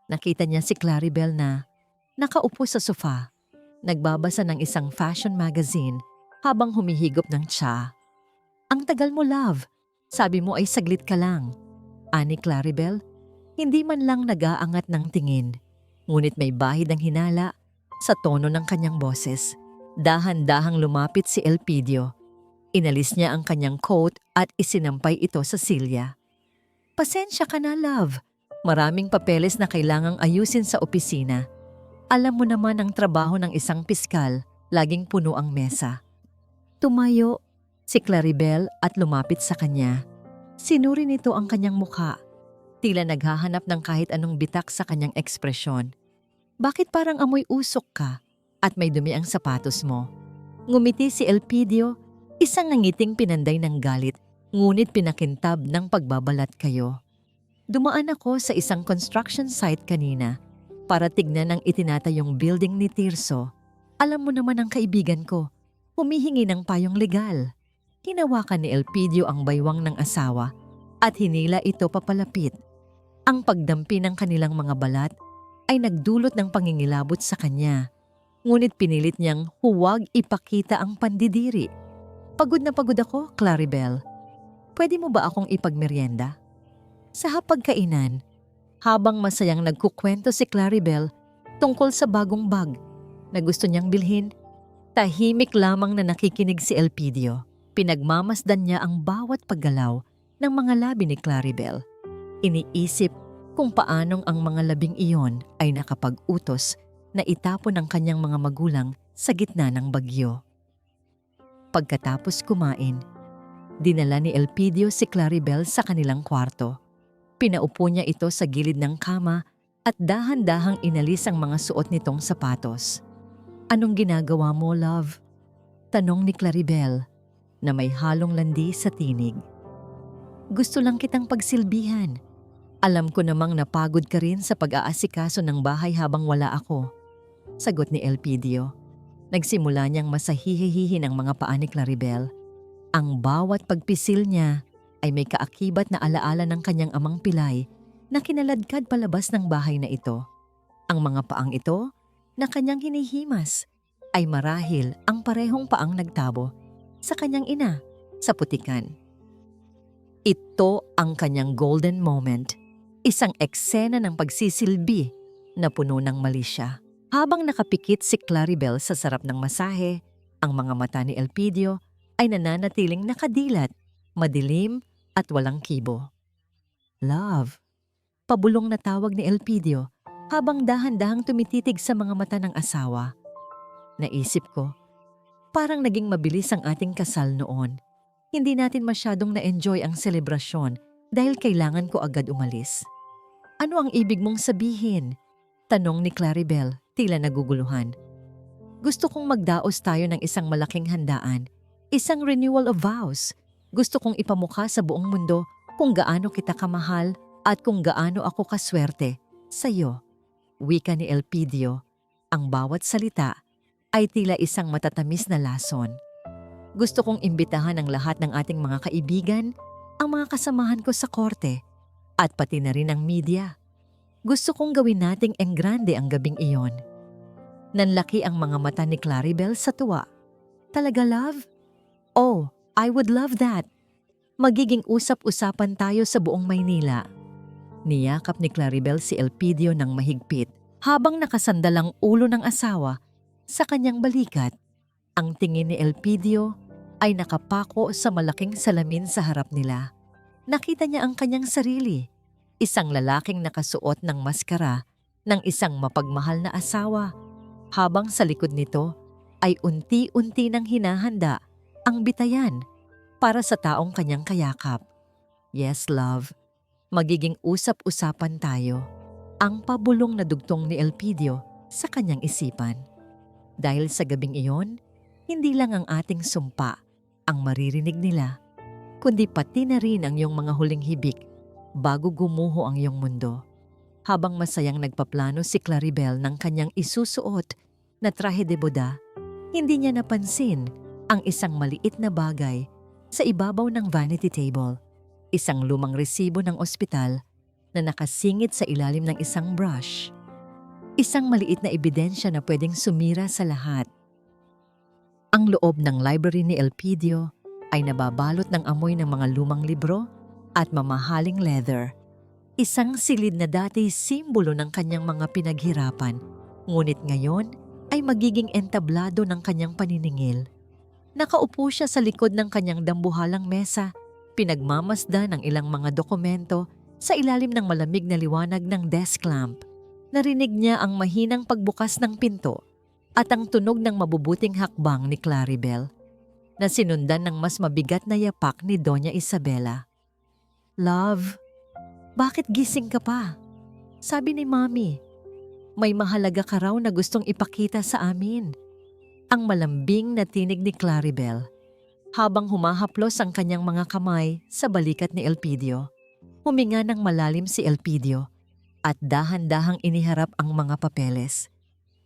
Nakita niya si Claribel na nakaupo sa sofa, nagbabasa ng isang fashion magazine habang humihigop ng tsa. Ang tagal mo, love. Sabi mo ay saglit ka lang. Ani Claribel, hindi man lang nag-aangat ng tingin. Ngunit may bahid ang hinala sa tono ng kanyang boses. Dahan-dahang lumapit si Elpidio. Inalis niya ang kanyang coat at isinampay ito sa silya. Pasensya ka na, love. Maraming papeles na kailangang ayusin sa opisina. Alam mo naman ang trabaho ng isang piskal, laging puno ang mesa. Tumayo si Claribel at lumapit sa kanya. Sinuri nito ang kanyang mukha. Tila naghahanap ng kahit anong bitak sa kanyang ekspresyon. Bakit parang amoy usok ka at may dumi ang sapatos mo? Ngumiti si Elpidio, isang nangiting pinanday ng galit, ngunit pinakintab ng pagbabalat kayo. Dumaan ako sa isang construction site kanina para tignan ang itinatayong building ni Tirso. Alam mo naman ang kaibigan ko, humihingi ng payong legal. Hinawakan ni Elpidio ang baywang ng asawa at hinila ito papalapit. Ang pagdampi ng kanilang mga balat ay nagdulot ng pangingilabot sa kanya. Ngunit pinilit niyang huwag ipakita ang pandidiri. Pagod na pagod ako, Claribel. Pwede mo ba akong ipagmeryenda? Sa hapagkainan, habang masayang nagkukwento si Claribel tungkol sa bagong bag na gusto niyang bilhin, tahimik lamang na nakikinig si Elpidio. Pinagmamasdan niya ang bawat paggalaw ng mga labi ni Claribel. Iniisip kung paanong ang mga labing iyon ay nakapag-utos na itapon ng kanyang mga magulang sa gitna ng bagyo. Pagkatapos kumain, dinala ni Elpidio si Claribel sa kanilang kwarto. Pinaupo niya ito sa gilid ng kama at dahan-dahang inalis ang mga suot nitong sapatos. Anong ginagawa mo, love? Tanong ni Claribel na may halong landi sa tinig. Gusto lang kitang pagsilbihan. Alam ko namang napagod ka rin sa pag-aasikaso ng bahay habang wala ako. Sagot ni Elpidio. Nagsimula niyang masahihihin ang mga paa ni Claribel. Ang bawat pagpisil niya ay may kaakibat na alaala ng kanyang amang pilay na kinaladkad palabas ng bahay na ito. Ang mga paang ito na kanyang hinihimas ay marahil ang parehong paang nagtabo sa kanyang ina sa putikan. Ito ang kanyang golden moment. Isang eksena ng pagsisilbi na puno ng mali siya. Habang nakapikit si Claribel sa sarap ng masahe, ang mga mata ni Elpidio ay nananatiling nakadilat, madilim at walang kibo. Love, pabulong na tawag ni Elpidio habang dahan-dahang tumititig sa mga mata ng asawa. Naisip ko, parang naging mabilis ang ating kasal noon. Hindi natin masyadong na-enjoy ang selebrasyon dahil kailangan ko agad umalis. Ano ang ibig mong sabihin? Tanong ni Claribel, tila naguguluhan. Gusto kong magdaos tayo ng isang malaking handaan, isang renewal of vows. Gusto kong ipamukha sa buong mundo kung gaano kita kamahal at kung gaano ako kaswerte sa iyo. Wika ni Elpidio, ang bawat salita ay tila isang matatamis na lason. Gusto kong imbitahan ang lahat ng ating mga kaibigan, ang mga kasamahan ko sa korte, at pati na rin ang media. Gusto kong gawin nating enggrande ang gabing iyon. Nanlaki ang mga mata ni Claribel sa tuwa. Talaga, love? Oh, I would love that. Magiging usap-usapan tayo sa buong Maynila. Niyakap ni Claribel si Elpidio ng mahigpit habang nakasandalang ulo ng asawa sa kanyang balikat. Ang tingin ni Elpidio ay nakapako sa malaking salamin sa harap nila. Nakita niya ang kanyang sarili, isang lalaking nakasuot ng maskara ng isang mapagmahal na asawa, habang sa likod nito ay unti-unti nang hinahanda ang bitayan para sa taong kanyang kayakap. Yes, love, magiging usap-usapan tayo. Ang pabulong na dugtong ni Elpidio sa kanyang isipan. Dahil sa gabing iyon, hindi lang ang ating sumpa ang maririnig nila, kundi pati na rin ang iyong mga huling hibik bago gumuho ang iyong mundo. Habang masayang nagpaplano si Claribel ng kanyang isusuot na trahe de boda, hindi niya napansin ang isang maliit na bagay sa ibabaw ng vanity table, isang lumang resibo ng ospital na nakasingit sa ilalim ng isang brush. Isang maliit na ebidensya na pwedeng sumira sa lahat. Ang loob ng library ni Elpidio ay nababalot ng amoy ng mga lumang libro at mamahaling leather. Isang silid na dati simbolo ng kanyang mga pinaghirapan, ngunit ngayon ay magiging entablado ng kanyang paniningil. Nakaupo siya sa likod ng kanyang dambuhalang mesa, pinagmamasdan ng ilang mga dokumento sa ilalim ng malamig na liwanag ng desk lamp. Narinig niya ang mahinang pagbukas ng pinto at ang tunog ng mabubuting hakbang ni Claribel na sinundan ng mas mabigat na yapak ni Doña Isabela. "Love, bakit gising ka pa?" Sabi ni Mommy. "May mahalaga ka raw na gustong ipakita sa amin." Ang malambing na tinig ni Claribel habang humahaplos ang kanyang mga kamay sa balikat ni Elpidio. Huminga ng malalim si Elpidio at dahan-dahang iniharap ang mga papeles.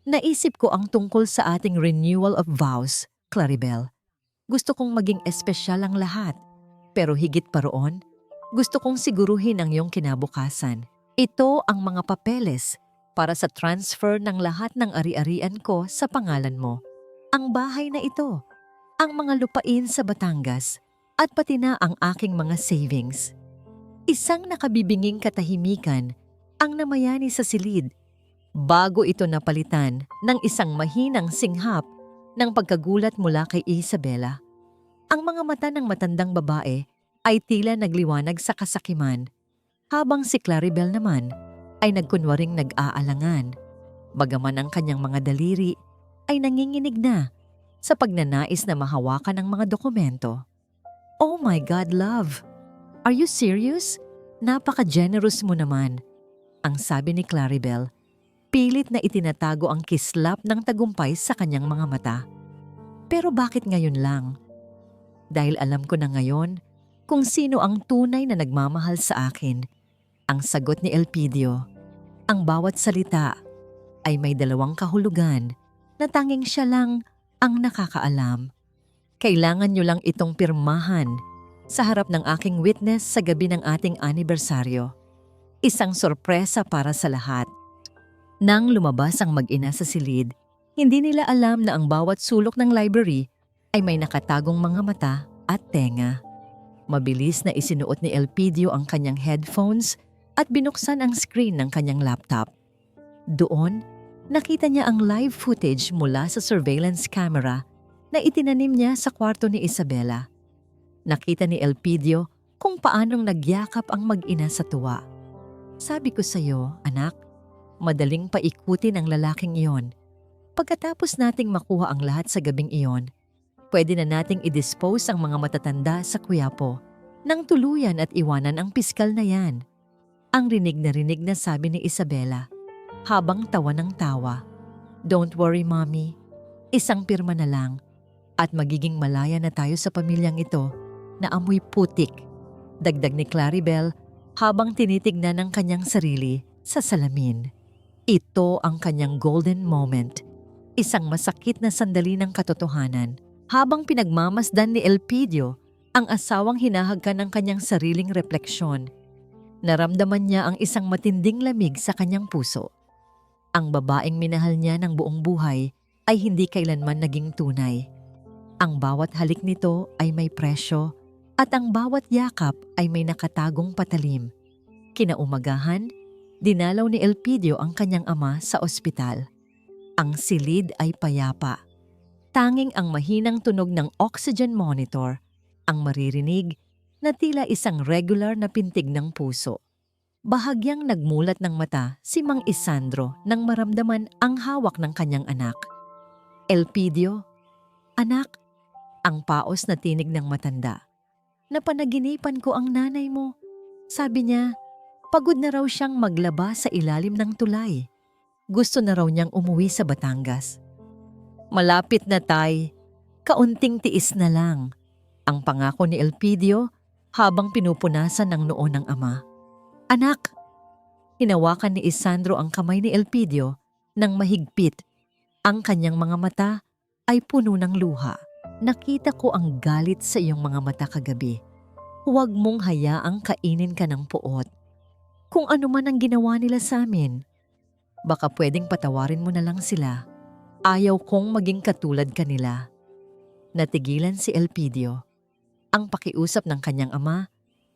"Naisip ko ang tungkol sa ating renewal of vows, Claribel. Gusto kong maging espesyal ang lahat, pero higit pa roon, gusto kong siguruhin ang iyong kinabukasan. Ito ang mga papeles para sa transfer ng lahat ng ari-arian ko sa pangalan mo. Ang bahay na ito, ang mga lupain sa Batangas, at pati na ang aking mga savings." Isang nakabibinging katahimikan ang namayani sa silid bago ito napalitan ng isang mahinang singhap ng pagkagulat mula kay Isabela. Ang mga mata ng matandang babae ay tila nagliwanag sa kasakiman, habang si Claribel naman ay nagkunwaring nag-aalangan, bagaman ang kanyang mga daliri ay nanginginig na sa pagnanais na mahawakan ang mga dokumento. "Oh my God, love! Are you serious? Napaka-generous mo naman," ang sabi ni Claribel. Pilit na itinatago ang kislap ng tagumpay sa kanyang mga mata. "Pero bakit ngayon lang?" "Dahil alam ko na ngayon kung sino ang tunay na nagmamahal sa akin," ang sagot ni Elpidio. "Ang bawat salita ay may dalawang kahulugan na tanging siya lang ang nakakaalam. Kailangan niyo lang itong pirmahan sa harap ng aking witness sa gabi ng ating anibersaryo. Isang sorpresa para sa lahat." Nang lumabas ang mag-ina sa silid, hindi nila alam na ang bawat sulok ng library ay may nakatagong mga mata at tenga. Mabilis na isinuot ni Elpidio ang kanyang headphones at binuksan ang screen ng kanyang laptop. Doon, nakita niya ang live footage mula sa surveillance camera na itinanim niya sa kwarto ni Isabela. Nakita ni Elpidio kung paanong nagyakap ang mag-ina sa tuwa. "Sabi ko sa'yo, anak, madaling paikutin ang lalaking iyon. Pagkatapos nating makuha ang lahat sa gabing iyon, pwede na nating i-dispose ang mga matatanda sa Quiapo nang tuluyan at iwanan ang piskal na yan." Ang rinig na sabi ni Isabela habang tawa ng tawa. "Don't worry, Mommy. Isang pirma na lang at magiging malaya na tayo sa pamilyang ito na amoy putik," dagdag ni Claribel habang tinitignan ang kanyang sarili sa salamin. Ito ang kanyang golden moment, isang masakit na sandali ng katotohanan. Habang pinagmamasdan ni Elpidio ang asawang hinahagkan ng kanyang sariling refleksyon, naramdaman niya ang isang matinding lamig sa kanyang puso. Ang babaeng minahal niya ng buong buhay ay hindi kailanman naging tunay. Ang bawat halik nito ay may presyo at ang bawat yakap ay may nakatagong patalim. Kinaumagahan, dinalaw ni Elpidio ang kanyang ama sa ospital. Ang silid ay payapa. Tanging ang mahinang tunog ng oxygen monitor ang maririnig na tila isang regular na pintig ng puso. Bahagyang nagmulat ng mata si Mang Isandro nang maramdaman ang hawak ng kanyang anak. "Elpidio, anak," ang paos na tinig ng matanda. "Napanaginipan ko ang nanay mo. Sabi niya, pagod na raw siyang maglaba sa ilalim ng tulay. Gusto na raw niyang umuwi sa Batangas." "Malapit na, tay. Kaunting tiis na lang," ang pangako ni Elpidio habang pinupunasan ng noo ng ama. "Anak!" Hinawakan ni Isandro ang kamay ni Elpidio nang mahigpit. Ang kanyang mga mata ay puno ng luha. "Nakita ko ang galit sa iyong mga mata kagabi. Huwag mong hayaang kainin ka ng puot. Kung ano man ang ginawa nila sa amin, baka pwedeng patawarin mo na lang sila. Ayaw kong maging katulad kanila." Natigilan si Elpidio. Ang pakiusap ng kanyang ama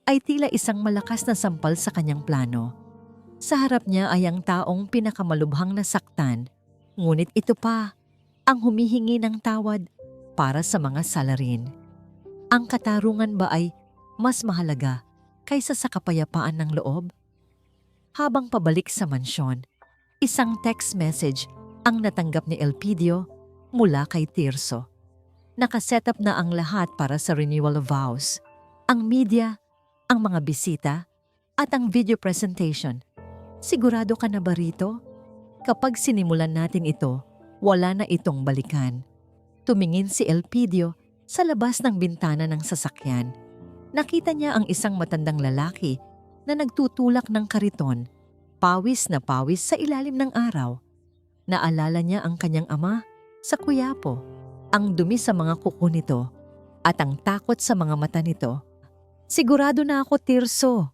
ay tila isang malakas na sampal sa kanyang plano. Sa harap niya ay ang taong pinakamalubhang nasaktan, ngunit ito pa ang humihingi ng tawad para sa mga salarin. Ang katarungan ba ay mas mahalaga kaysa sa kapayapaan ng loob? Habang pabalik sa mansyon, isang text message ang natanggap ni Elpidio mula kay Tirso. Nakasetup na ang lahat para sa renewal of vows. Ang media, ang mga bisita, at ang video presentation. Sigurado ka na ba rito? Kapag sinimulan natin ito, wala na itong balikan. Tumingin si Elpidio sa labas ng bintana ng sasakyan. Nakita niya ang isang matandang lalaki na nagtutulak ng kariton, pawis na pawis sa ilalim ng araw. Naalala niya ang kanyang ama sa Quiapo, ang dumi sa mga kuko nito at ang takot sa mga mata nito. Sigurado na ako, Tirso,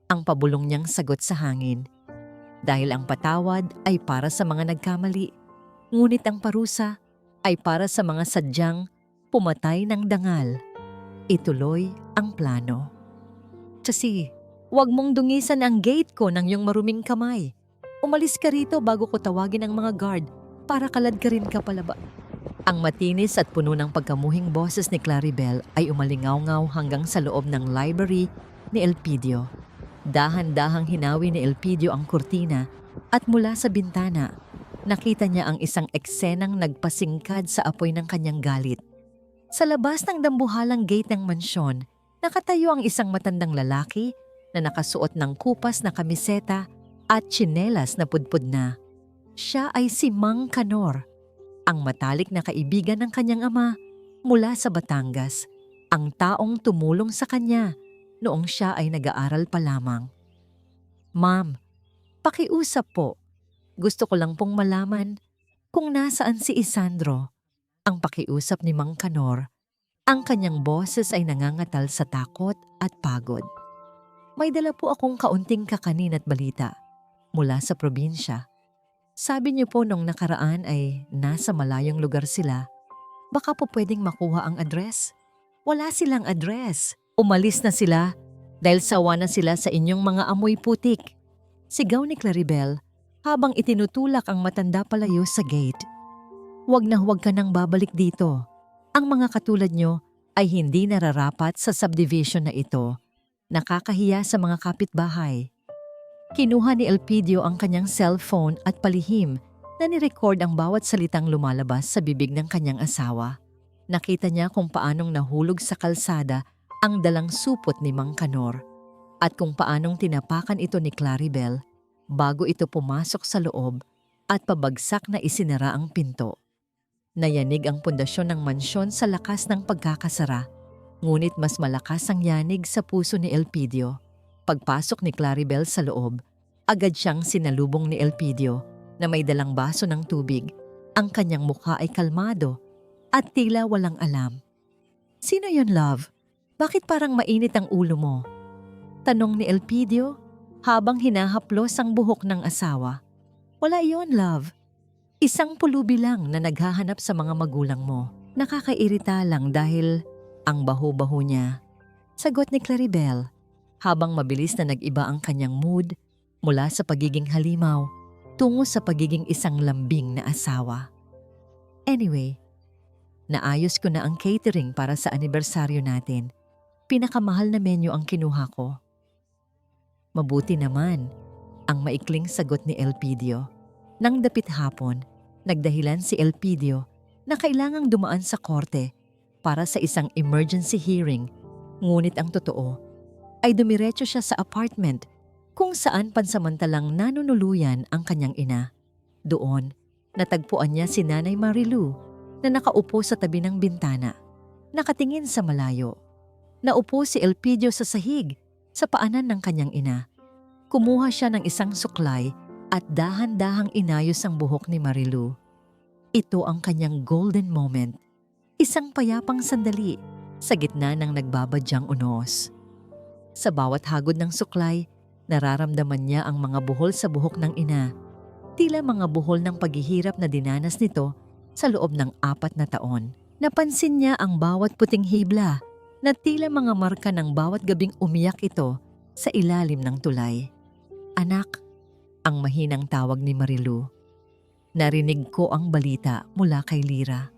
ang pabulong niyang sagot sa hangin. Dahil ang patawad ay para sa mga nagkamali, ngunit ang parusa ay para sa mga sadyang pumatay ng dangal. Ituloy ang plano. Kasi, huwag mong dungisan ang gate ko ng iyong maruming kamay. Umalis ka rito bago ko tawagin ang mga guard para kalad ka rin ka palaba. Ang matinis at puno ng pagkamuhing boses ni Claribel ay umalingaw-ngaw hanggang sa loob ng library ni Elpidio. Dahan-dahang hinawi ni Elpidio ang kurtina at mula sa bintana, nakita niya ang isang eksenang nagpasingkad sa apoy ng kanyang galit. Sa labas ng dambuhalang gate ng mansyon, nakatayo ang isang matandang lalaki na nakasuot ng kupas na kamiseta at tsinelas na pudpud na. Siya ay si Mang Kanor, ang matalik na kaibigan ng kanyang ama mula sa Batangas, ang taong tumulong sa kanya noong siya ay nag-aaral pa lamang. Ma'am, pakiusap po. Gusto ko lang pong malaman kung nasaan si Isandro. Ang pakiusap ni Mang Kanor, ang kanyang boses ay nangangatal sa takot at pagod. May dala po akong kaunting kakanin at balita mula sa probinsya. Sabi niyo po nung nakaraan ay nasa malayong lugar sila. Baka po pwedeng makuha ang address? Wala silang address. Umalis na sila dahil sawa na sila sa inyong mga amoy putik. Sigaw ni Claribel habang itinutulak ang matanda palayo sa gate. Huwag na huwag ka nang babalik dito. Ang mga katulad nyo ay hindi nararapat sa subdivision na ito. Nakakahiya sa mga kapitbahay. Kinuha ni Elpidio ang kanyang cellphone at palihim na nirecord ang bawat salitang lumalabas sa bibig ng kanyang asawa. Nakita niya kung paanong nahulog sa kalsada ang dalang supot ni Mang Kanor at kung paanong tinapakan ito ni Claribel bago ito pumasok sa loob at pabagsak na isinara ang pinto. Nayanig ang pundasyon ng mansyon sa lakas ng pagkakasara, ngunit mas malakas ang yanig sa puso ni Elpidio. Pagpasok ni Claribel sa loob, agad siyang sinalubong ni Elpidio na may dalang baso ng tubig. Ang kanyang mukha ay kalmado at tila walang alam. Sino yon, love? Bakit parang mainit ang ulo mo? Tanong ni Elpidio habang hinahaplos ang buhok ng asawa. Wala yon, love. Isang pulubi lang na naghahanap sa mga magulang mo. Nakakairita lang dahil ang baho-baho niya. Sagot ni Claribel habang mabilis na nag-iba ang kanyang mood mula sa pagiging halimaw tungo sa pagiging isang lambing na asawa. Anyway, naayos ko na ang catering para sa anibersaryo natin. Pinakamahal na menu ang kinuha ko. Mabuti naman, ang maikling sagot ni Elpidio. Nang dapit hapon, nagdahilan si Elpidio na kailangang dumaan sa korte para sa isang emergency hearing. Ngunit ang totoo ay dumiretso siya sa apartment kung saan pansamantalang nanunuluyan ang kanyang ina. Doon, natagpuan niya si Nanay Marilu na nakaupo sa tabi ng bintana, nakatingin sa malayo. Naupo si Elpidio sa sahig sa paanan ng kanyang ina. Kumuha siya ng isang suklay at dahan-dahang inayos ang buhok ni Marilu. Ito ang kanyang golden moment, isang payapang sandali sa gitna ng nagbabadyang unos. Sa bawat hagod ng suklay, nararamdaman niya ang mga buhol sa buhok ng ina, tila mga buhol ng paghihirap na dinanas nito sa loob ng 4 na taon. Napansin niya ang bawat puting hibla na tila mga marka ng bawat gabing umiyak ito sa ilalim ng tulay. "Anak," ang mahinang tawag ni Marilu. "Narinig ko ang balita mula kay Lira.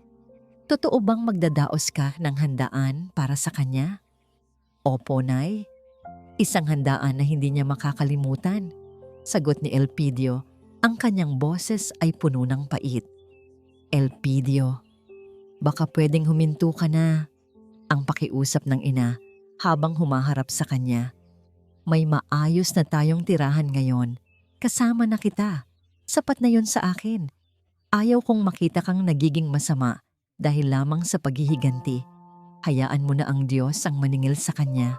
Totoo bang magdadaos ka ng handaan para sa kanya?" "Opo, Nay. Isang handaan na hindi niya makakalimutan," sagot ni Elpidio. Ang kanyang boses ay puno ng pait. "Elpidio, baka pwedeng huminto ka na," ang pakiusap ng ina habang humaharap sa kanya. "May maayos na tayong tirahan ngayon. Kasama na kita. Sapat na yon sa akin. Ayaw kong makita kang nagiging masama dahil lamang sa paghihiganti. Hayaan mo na ang Diyos ang maningil sa kanya."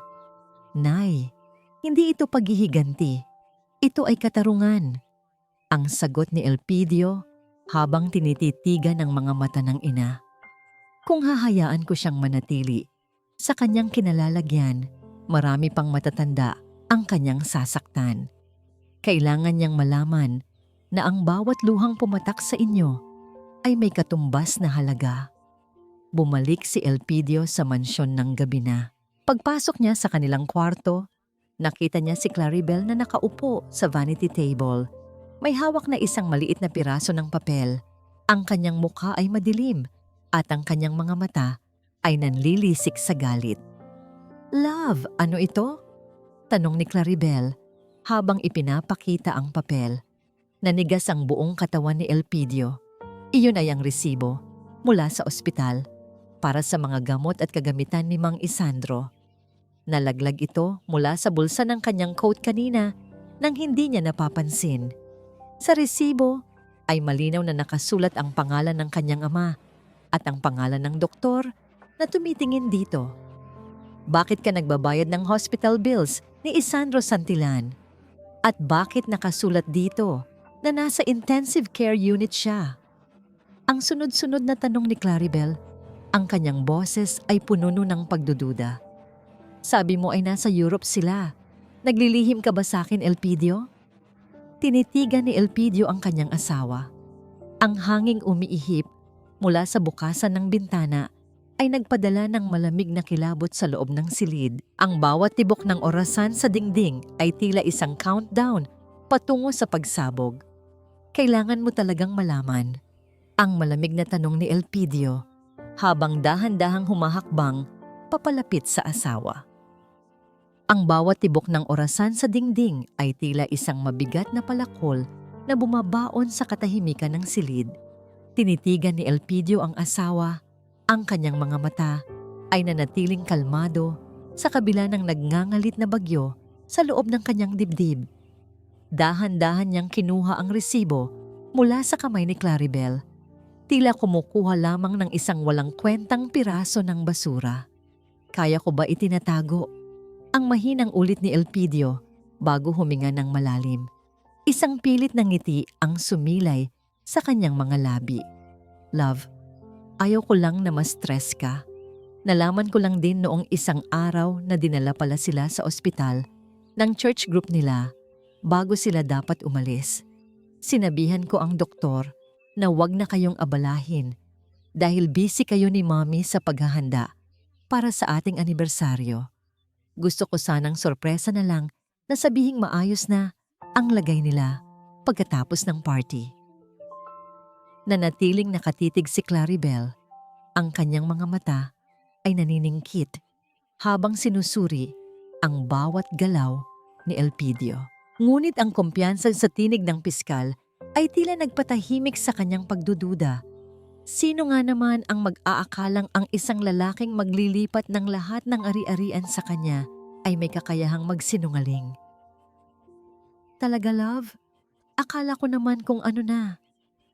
"Nay, hindi ito paghihiganti. Ito ay katarungan," ang sagot ni Elpidio habang tinititigan ng mga mata ng ina. "Kung hahayaan ko siyang manatili sa kanyang kinalalagyan, marami pang matatanda ang kanyang sasaktan. Kailangan niyang malaman na ang bawat luhang pumatak sa inyo ay may katumbas na halaga." Bumalik si Elpidio sa mansyon ng gabi na. Pagpasok niya sa kanilang kwarto, nakita niya si Claribel na nakaupo sa vanity table. May hawak na isang maliit na piraso ng papel. Ang kanyang mukha ay madilim at ang kanyang mga mata ay nanlilisik sa galit. "Love, ano ito?" tanong ni Claribel habang ipinapakita ang papel. Nanigas ang buong katawan ni Elpidio. Iyon ay ang resibo mula sa ospital para sa mga gamot at kagamitan ni Mang Isandro. Nalaglag ito mula sa bulsa ng kanyang coat kanina nang hindi niya napapansin. Sa resibo ay malinaw na nakasulat ang pangalan ng kanyang ama at ang pangalan ng doktor na tumitingin dito. "Bakit ka nagbabayad ng hospital bills ni Isandro Santillan? At bakit nakasulat dito na nasa intensive care unit siya?" Ang sunod-sunod na tanong ni Claribel, ang kanyang boses ay puno ng pagdududa. "Sabi mo ay nasa Europe sila. Naglilihim ka ba sa akin, Elpidio?" Tinitigan ni Elpidio ang kanyang asawa. Ang hanging umiihip mula sa bukasan ng bintana ay nagpadala ng malamig na kilabot sa loob ng silid. Ang bawat tibok ng orasan sa dingding ay tila isang countdown patungo sa pagsabog. "Kailangan mo talagang malaman," ang malamig na tanong ni Elpidio habang dahan-dahang humahakbang papalapit sa asawa. Ang bawat tibok ng orasan sa dingding ay tila isang mabigat na palakol na bumabaon sa katahimikan ng silid. Tinitigan ni Elpidio ang asawa. Ang kanyang mga mata ay nanatiling kalmado sa kabila ng nagngangalit na bagyo sa loob ng kanyang dibdib. Dahan-dahan niyang kinuha ang resibo mula sa kamay ni Claribel. Tila kumukuha lamang ng isang walang kwentang piraso ng basura. "Kaya ko ba itinatago?" ang mahinang ulit ni Elpidio bago huminga ng malalim. Isang pilit ng ngiti ang sumilay sa kanyang mga labi. "Love, ayaw ko lang na ma-stress ka. Nalaman ko lang din noong isang araw na dinala pala sila sa ospital ng church group nila bago sila dapat umalis. Sinabihan ko ang doktor na wag na kayong abalahin dahil busy kayo ni Mommy sa paghahanda para sa ating anibersaryo. Gusto ko sanang sorpresa na lang na sabihing maayos na ang lagay nila pagkatapos ng party." Nanatiling nakatitig si Claribel. Ang kanyang mga mata ay naniningkit habang sinusuri ang bawat galaw ni Elpidio. Ngunit ang kumpiyansa sa tinig ng piskal ay tila nagpatahimik sa kanyang pagdududa. Sino nga naman ang mag-aakalang ang isang lalaking maglilipat ng lahat ng ari-arian sa kanya ay may kakayahang magsinungaling? "Talaga, love? Akala ko naman kung ano na,"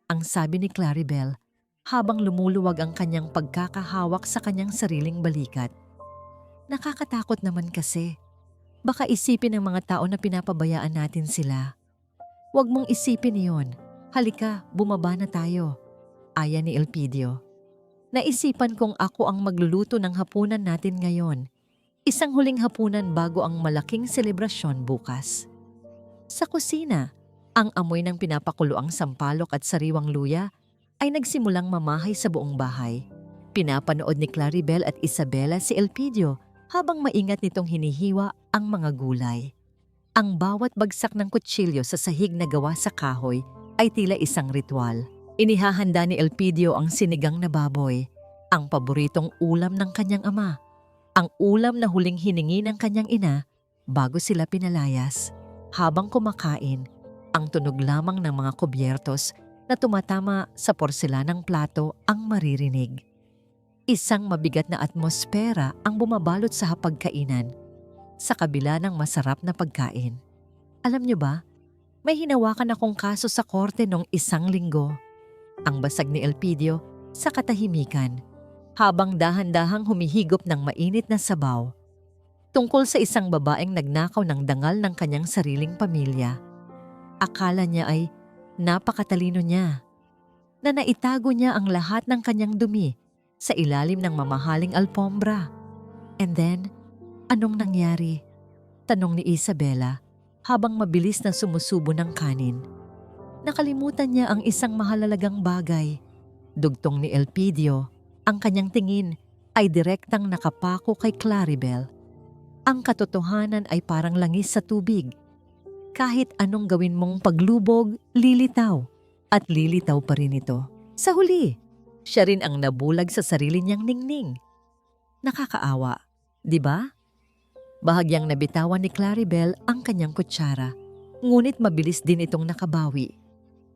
ang sabi ni Claribel habang lumuluwag ang kanyang pagkakahawak sa kanyang sariling balikat. "Nakakatakot naman kasi. Baka isipin ng mga tao na pinapabayaan natin sila." "Huwag mong isipin iyon. Halika, bumaba na tayo," aya ni Elpidio. "Naisipan kong ako ang magluluto ng hapunan natin ngayon. Isang huling hapunan bago ang malaking selebrasyon bukas." Sa kusina, ang amoy ng pinapakuloang sampalok at sariwang luya ay nagsimulang mamahay sa buong bahay. Pinapanood ni Claribel at Isabela si Elpidio habang maingat nitong hinihiwa ang mga gulay. Ang bawat bagsak ng kutsilyo sa sahig na gawa sa kahoy ay tila isang ritual. Inihahanda ni Elpidio ang sinigang na baboy, ang paboritong ulam ng kanyang ama, ang ulam na huling hiningi ng kanyang ina bago sila pinalayas. Habang kumakain, ang tunog lamang ng mga kubyertos na tumatama sa porselanang plato ang maririnig. Isang mabigat na atmosfera ang bumabalot sa hapagkainan sa kabila ng masarap na pagkain. Alam niyo ba, may hinawakan akong kaso sa korte noong 1 linggo. Ang basag ni Elpidio sa katahimikan habang dahan-dahang humihigop ng mainit na sabaw. Tungkol sa isang babaeng nagnakaw ng dangal ng kanyang sariling pamilya. Akala niya ay napakatalino niya, na naitago niya ang lahat ng kanyang dumi sa ilalim ng mamahaling alpombra. And then, anong nangyari? Tanong ni Isabela habang mabilis na sumusubo ng kanin. Nakalimutan niya ang isang mahalagang bagay. Dugtong ni Elpidio, ang kanyang tingin ay direktang nakapako kay Claribel. Ang katotohanan ay parang langis sa tubig. Kahit anong gawin mong paglubog, lilitaw. At lilitaw pa rin ito. Sa huli, siya rin ang nabulag sa sarili niyang ningning. Nakakaawa, di ba? Bahagyang nabitawan ni Claribel ang kanyang kutsara. Ngunit mabilis din itong nakabawi.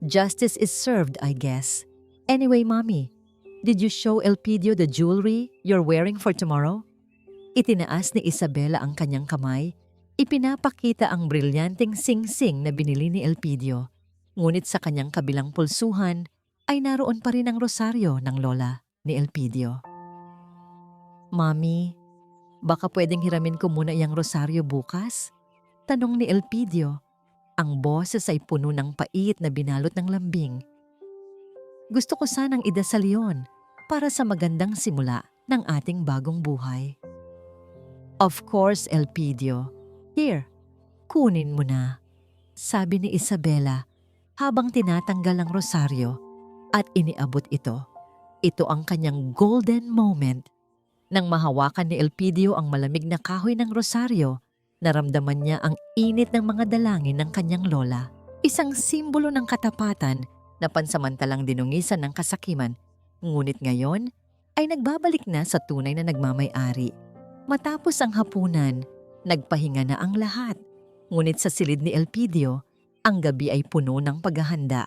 Justice is served, I guess. Anyway, Mommy, did you show Elpidio the jewelry you're wearing for tomorrow? Itinaas ni Isabela ang kanyang kamay. Ipinapakita ang brilyanteng sing-sing na binili ni Elpidio. Ngunit sa kanyang kabilang pulsuhan ay naroon pa rin ang rosaryo ng lola ni Elpidio. Mami, baka pwedeng hiramin ko muna iyang rosaryo bukas? Tanong ni Elpidio. Ang boses ay puno ng pait na binalot ng lambing. Gusto ko sanang idasal yon para sa magandang simula ng ating bagong buhay. Of course, Elpidio. Here, kunin mo na, sabi ni Isabela habang tinatanggal ang rosaryo at iniabot ito. Ito ang kanyang golden moment. Nang mahawakan ni Elpidio ang malamig na kahoy ng rosaryo, naramdaman niya ang init ng mga dalangin ng kanyang lola. Isang simbolo ng katapatan na pansamantalang dinungisan ng kasakiman, ngunit ngayon ay nagbabalik na sa tunay na nagmamay-ari. Matapos ang hapunan, nagpahinga na ang lahat. Ngunit sa silid ni Elpidio, ang gabi ay puno ng paghahanda.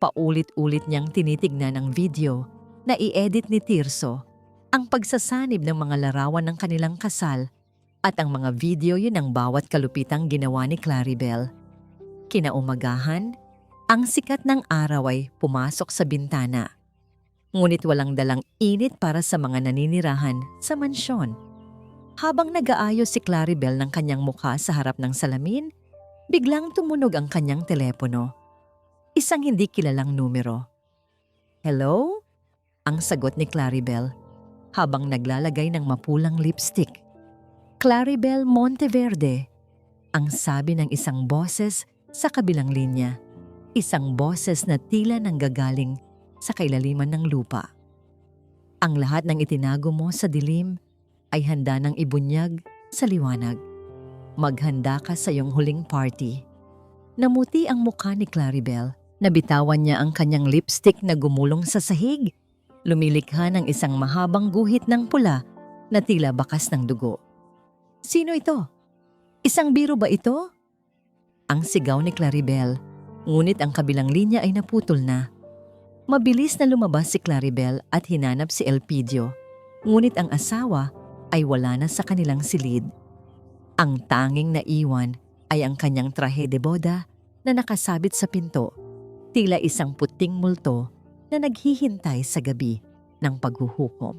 Paulit-ulit niyang tinitignan ang video na i-edit ni Tirso, ang pagsasanib ng mga larawan ng kanilang kasal at ang mga video yun ang bawat kalupitang ginawa ni Claribel. Kinaumagahan, ang sikat ng araw ay pumasok sa bintana. Ngunit walang dalang init para sa mga naninirahan sa mansyon. Habang nag-aayos si Claribel ng kanyang mukha sa harap ng salamin, biglang tumunog ang kanyang telepono. Isang hindi kilalang numero. Hello? Ang sagot ni Claribel habang naglalagay ng mapulang lipstick. Claribel Monteverde, ang sabi ng isang boses sa kabilang linya. Isang boses na tila nanggagaling sa kailaliman ng lupa. Ang lahat ng itinago mo sa dilim ay handa ng ibunyag sa liwanag. Maghanda ka sa iyong huling party. Namuti ang mukha ni Claribel. Nabitawan niya ang kanyang lipstick na gumulong sa sahig. Lumilikha ng isang mahabang guhit ng pula na tila bakas ng dugo. Sino ito? Isang biro ba ito? Ang sigaw ni Claribel, ngunit ang kabilang linya ay naputol na. Mabilis na lumabas si Claribel at hinanap si Elpidio, ngunit ang asawa ay wala na sa kanilang silid. Ang tanging naiwan ay ang kanyang trahe de boda na nakasabit sa pinto, tila isang puting multo na naghihintay sa gabi ng paghuhukom.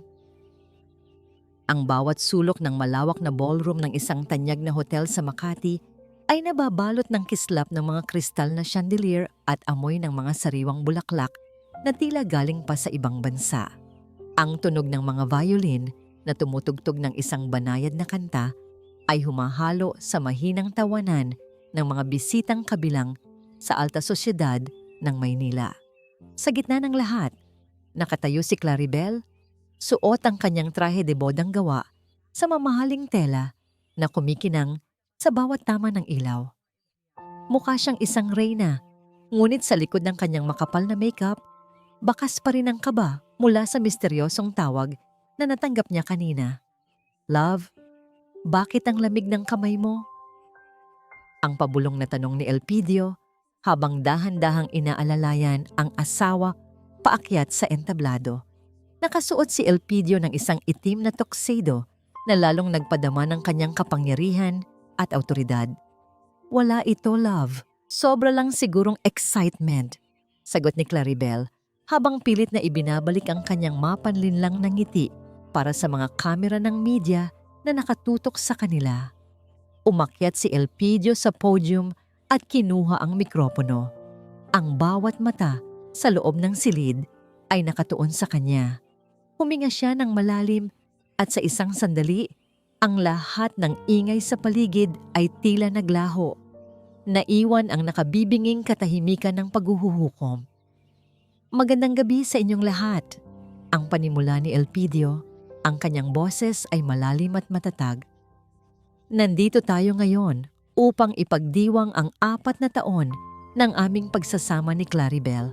Ang bawat sulok ng malawak na ballroom ng isang tanyag na hotel sa Makati ay nababalot ng kislap ng mga kristal na chandelier at amoy ng mga sariwang bulaklak na tila galing pa sa ibang bansa. Ang tunog ng mga violin na tumutugtog ng isang banayad na kanta ay humahalo sa mahinang tawanan ng mga bisitang kabilang sa alta sosyedad ng Maynila. Sa gitna ng lahat, nakatayo si Claribel, Suot ang kanyang trahe de bodang gawa sa mamahaling tela na kumikinang sa bawat tama ng ilaw. Mukha siyang isang reyna, ngunit sa likod ng kanyang makapal na makeup, bakas pa rin ang kaba mula sa misteryosong tawag na natanggap niya kanina. Love, bakit ang lamig ng kamay mo? Ang pabulong na tanong ni Elpidio habang dahan-dahang inaalalayan ang asawa paakyat sa entablado. Nakasuot si Elpidio ng isang itim na tuxedo na lalong nagpadama ng kanyang kapangyarihan at autoridad. Wala ito, love. Sobra lang sigurong excitement, sagot ni Claribel habang pilit na ibinabalik ang kanyang mapanlinlang na ngiti para sa mga kamera ng media na nakatutok sa kanila. Umakyat si Elpidio sa podium at kinuha ang mikropono. Ang bawat mata sa loob ng silid ay nakatuon sa kanya. Huminga siya ng malalim at sa isang sandali, ang lahat ng ingay sa paligid ay tila naglaho. Naiwan ang nakabibinging katahimikan ng paghuhukom. Magandang gabi sa inyong lahat. Ang panimula ni Elpidio, ang kanyang boses ay malalim at matatag. Nandito tayo ngayon upang ipagdiwang ang 4 na taon ng aming pagsasama ni Claribel.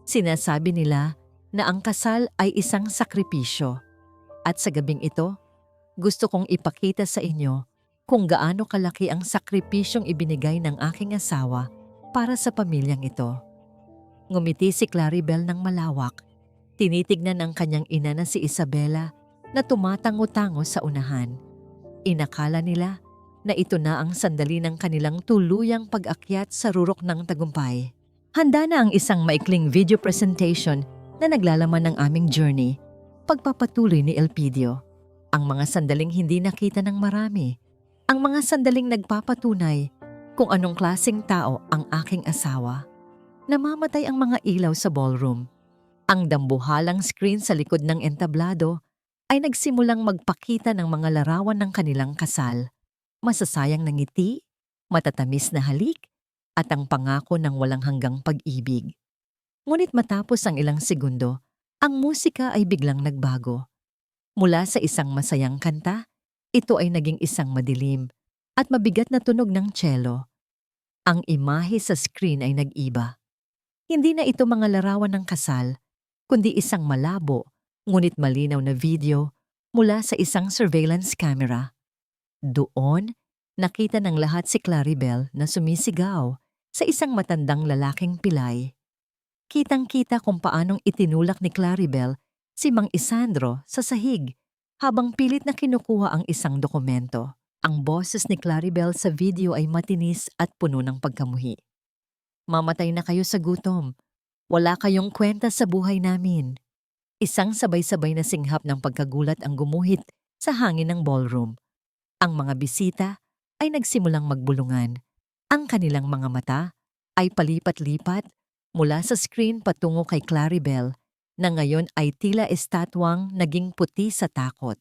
Sinasabi nila na ang kasal ay isang sakripisyo. At sa gabing ito, gusto kong ipakita sa inyo kung gaano kalaki ang sakripisyong ibinigay ng aking asawa para sa pamilyang ito. Ngumiti si Claribel ng malawak. Tinitignan ang kanyang ina na si Isabela na tumatango-tango sa unahan. Inakala nila na ito na ang sandali ng kanilang tuluyang pag-akyat sa rurok ng tagumpay. Handa na ang isang maikling video presentation na naglalaman ng aming journey, pagpapatuloy ni Elpidio. Ang mga sandaling hindi nakita ng marami. Ang mga sandaling nagpapatunay kung anong klaseng tao ang aking asawa. Namamatay ang mga ilaw sa ballroom. Ang dambuhalang screen sa likod ng entablado ay nagsimulang magpakita ng mga larawan ng kanilang kasal. Masasayang na ngiti, matatamis na halik, at ang pangako ng walang hanggang pag-ibig. Ngunit matapos ang ilang segundo, ang musika ay biglang nagbago. Mula sa isang masayang kanta, ito ay naging isang madilim at mabigat na tunog ng cello. Ang imahe sa screen ay nag-iba. Hindi na ito mga larawan ng kasal, kundi isang malabo ngunit malinaw na video mula sa isang surveillance camera. Doon, nakita ng lahat si Claribel na sumisigaw sa isang matandang lalaking pilay. Kitang-kita kung paanong itinulak ni Claribel si Mang Isandro sa sahig habang pilit na kinukuha ang isang dokumento. Ang boses ni Claribel sa video ay matinis at puno ng pagkamuhi. Mamatay na kayo sa gutom. Wala kayong kwenta sa buhay namin. Isang sabay-sabay na singhap ng pagkagulat ang gumuhit sa hangin ng ballroom. Ang mga bisita ay nagsimulang magbulungan. Ang kanilang mga mata ay palipat-lipat mula sa screen patungo kay Claribel na ngayon ay tila estatwang naging puti sa takot.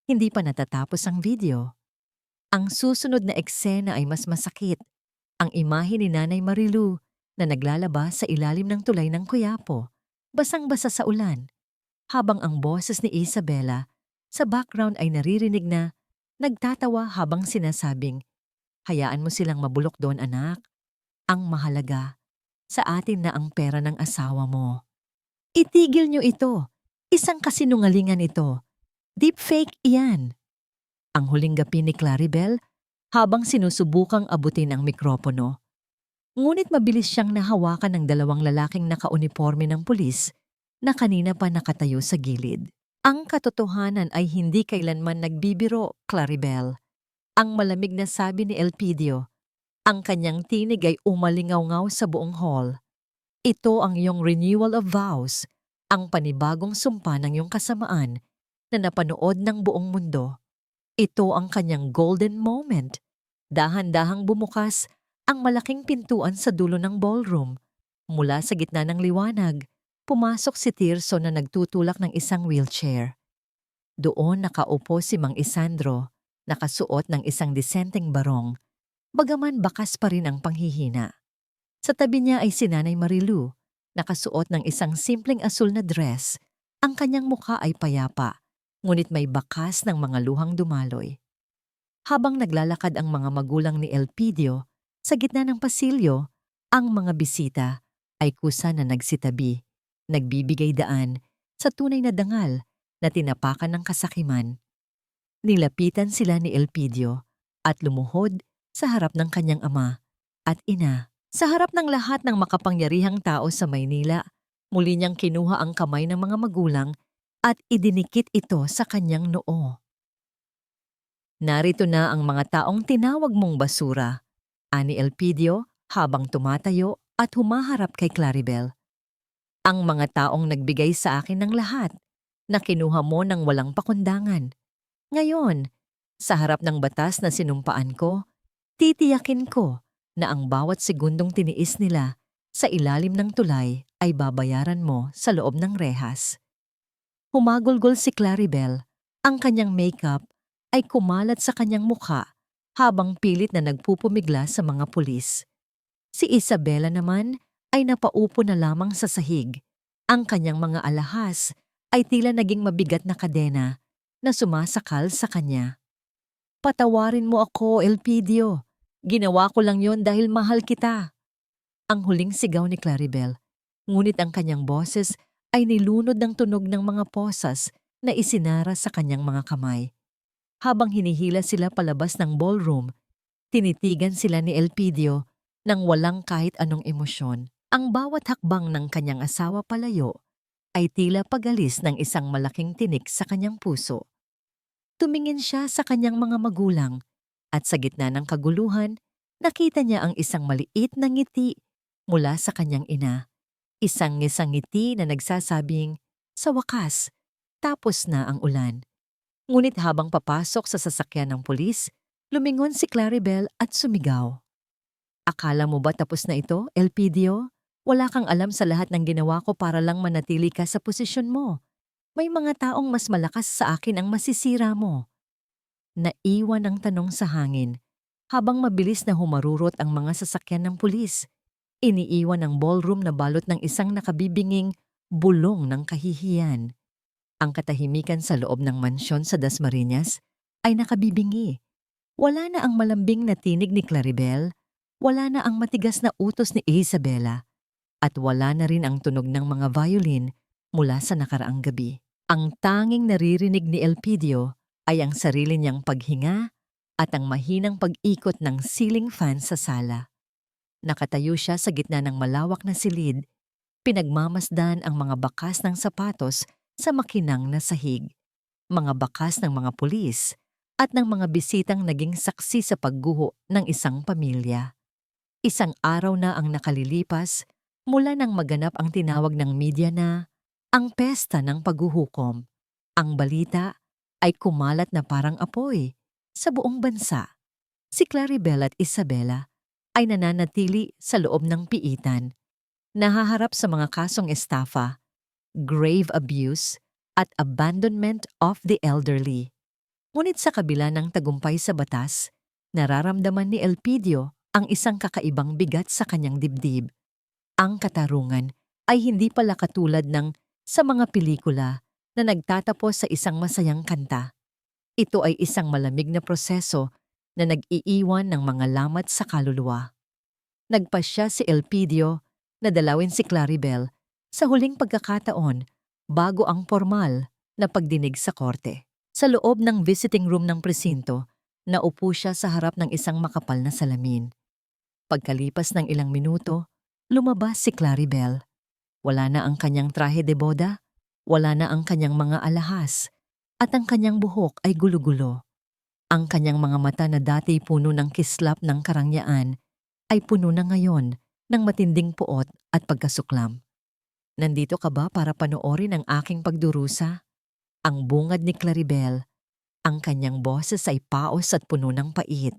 Hindi pa natatapos ang video. Ang susunod na eksena ay mas masakit. Ang imahe ni Nanay Marilu na naglalaba sa ilalim ng tulay ng Quiapo, basang-basa sa ulan. Habang ang boses ni Isabela sa background ay naririnig na nagtatawa habang sinasabing, "Hayaan mo silang mabulok doon, anak. Ang mahalaga, sa atin na ang pera ng asawa mo. Itigil niyo ito. Isang kasinungalingan ito. Deepfake iyan." Ang huling gapi ni Claribel habang sinusubukang abutin ang mikropono. Ngunit mabilis siyang nahawakan ng 2 lalaking nakauniforme ng pulis na kanina pa nakatayo sa gilid. Ang katotohanan ay hindi kailanman nagbibiro, Claribel. Ang malamig na sabi ni Elpidio. Ang kanyang tinig ay umalingaw-ngaw sa buong hall. Ito ang iyong renewal of vows, ang panibagong sumpa ng iyong kasamaan na napanood ng buong mundo. Ito ang kanyang golden moment. Dahan-dahang bumukas ang malaking pintuan sa dulo ng ballroom. Mula sa gitna ng liwanag, pumasok si Tirso na nagtutulak ng isang wheelchair. Doon nakaupo si Mang Isandro, nakasuot ng isang disenteng barong, bagaman bakas pa rin ang panghihina. Sa tabi niya ay si Nanay Marilu, nakasuot ng isang simpleng asul na dress, Ang kanyang mukha ay payapa, ngunit may bakas ng mga luhang dumaloy. Habang naglalakad ang mga magulang ni Elpidio, sa gitna ng pasilyo, ang mga bisita ay kusa na nagsitabi, nagbibigay daan sa tunay na dangal na tinapakan ng kasakiman. Nilapitan sila ni Elpidio at lumuhod sa harap ng kanyang ama at ina. Sa harap ng lahat ng makapangyarihang tao sa Maynila, muli niyang kinuha ang kamay ng mga magulang at idinikit ito sa kanyang noo. Narito na ang mga taong tinawag mong basura, ani Elpidio habang tumatayo at humaharap kay Claribel. Ang mga taong nagbigay sa akin ng lahat na kinuha mo ng walang pakundangan. Ngayon, sa harap ng batas na sinumpaan ko, titiyakin ko na ang bawat segundong tiniis nila sa ilalim ng tulay ay babayaran mo sa loob ng rehas. Humagulgol si Claribel. Ang kanyang makeup ay kumalat sa kanyang mukha habang pilit na nagpupumigla sa mga pulis. Si Isabela naman ay napaupo na lamang sa sahig. Ang kanyang mga alahas ay tila naging mabigat na kadena na sumasakal sa kanya. Patawarin mo ako, Elpidio. Ginawa ko lang yon dahil mahal kita. Ang huling sigaw ni Claribel, ngunit ang kanyang boses ay nilunod ng tunog ng mga posas na isinara sa kanyang mga kamay. Habang hinihila sila palabas ng ballroom, tinitigan sila ni Elpidio nang walang kahit anong emosyon. Ang bawat hakbang ng kanyang asawa palayo ay tila pagalis ng isang malaking tinik sa kanyang puso. Tumingin siya sa kanyang mga magulang at sa gitna ng kaguluhan, nakita niya ang isang maliit na ngiti mula sa kanyang ina. Isang ngiti na nagsasabing, sa wakas, tapos na ang ulan. Ngunit habang papasok sa sasakyan ng pulis, lumingon si Claribel at sumigaw. Akala mo ba tapos na ito, Elpidio? Wala kang alam sa lahat ng ginawa ko para lang manatili ka sa posisyon mo. May mga taong mas malakas sa akin ang masisira mo. Naiwan ang tanong sa hangin habang mabilis na humarurot ang mga sasakyan ng pulis. Iniiwan ang ballroom na balot ng isang nakabibinging bulong ng kahihiyan. Ang katahimikan sa loob ng mansyon sa Dasmariñas ay nakabibingi. Wala na ang malambing na tinig ni Claribel, wala na ang matigas na utos ni Isabela, at wala na rin ang tunog ng mga violin mula sa nakaraang gabi. Ang tanging naririnig ni Elpidio ay ang sarili niyang paghinga at ang mahinang pag-ikot ng ceiling fan sa sala. Nakatayo siya sa gitna ng malawak na silid, pinagmamasdan ang mga bakas ng sapatos sa makinang na sahig, mga bakas ng mga pulis at ng mga bisitang naging saksi sa pagguho ng isang pamilya. Isang araw na ang nakalilipas mula nang maganap ang tinawag ng media na ang pesta ng paghuhukom. Ang balita ay kumalat na parang apoy sa buong bansa. Si Claribel at Isabela ay nananatili sa loob ng piitan, nahaharap sa mga kasong estafa, grave abuse, at abandonment of the elderly. Ngunit sa kabila ng tagumpay sa batas, nararamdaman ni Elpidio ang isang kakaibang bigat sa kanyang dibdib. Ang katarungan ay hindi pala katulad ng sa mga pelikula na nagtatapos sa isang masayang kanta. Ito ay isang malamig na proseso na nag-iiwan ng mga lamat sa kaluluwa. Nagpasya si Elpidio na dalawin si Claribel sa huling pagkakataon bago ang formal na pagdinig sa korte. Sa loob ng visiting room ng presinto, naupo siya sa harap ng isang makapal na salamin. Pagkalipas ng ilang minuto, lumabas si Claribel. Wala na ang kanyang trahe de boda, wala na ang kanyang mga alahas, at ang kanyang buhok ay gulo-gulo. Ang kanyang mga mata na dati puno ng kislap ng karangyaan ay puno na ngayon ng matinding puot at pagkasuklam. Nandito ka ba para panoorin ang aking pagdurusa? Ang bungad ni Claribel. Ang kanyang boses ay paos at puno ng pait.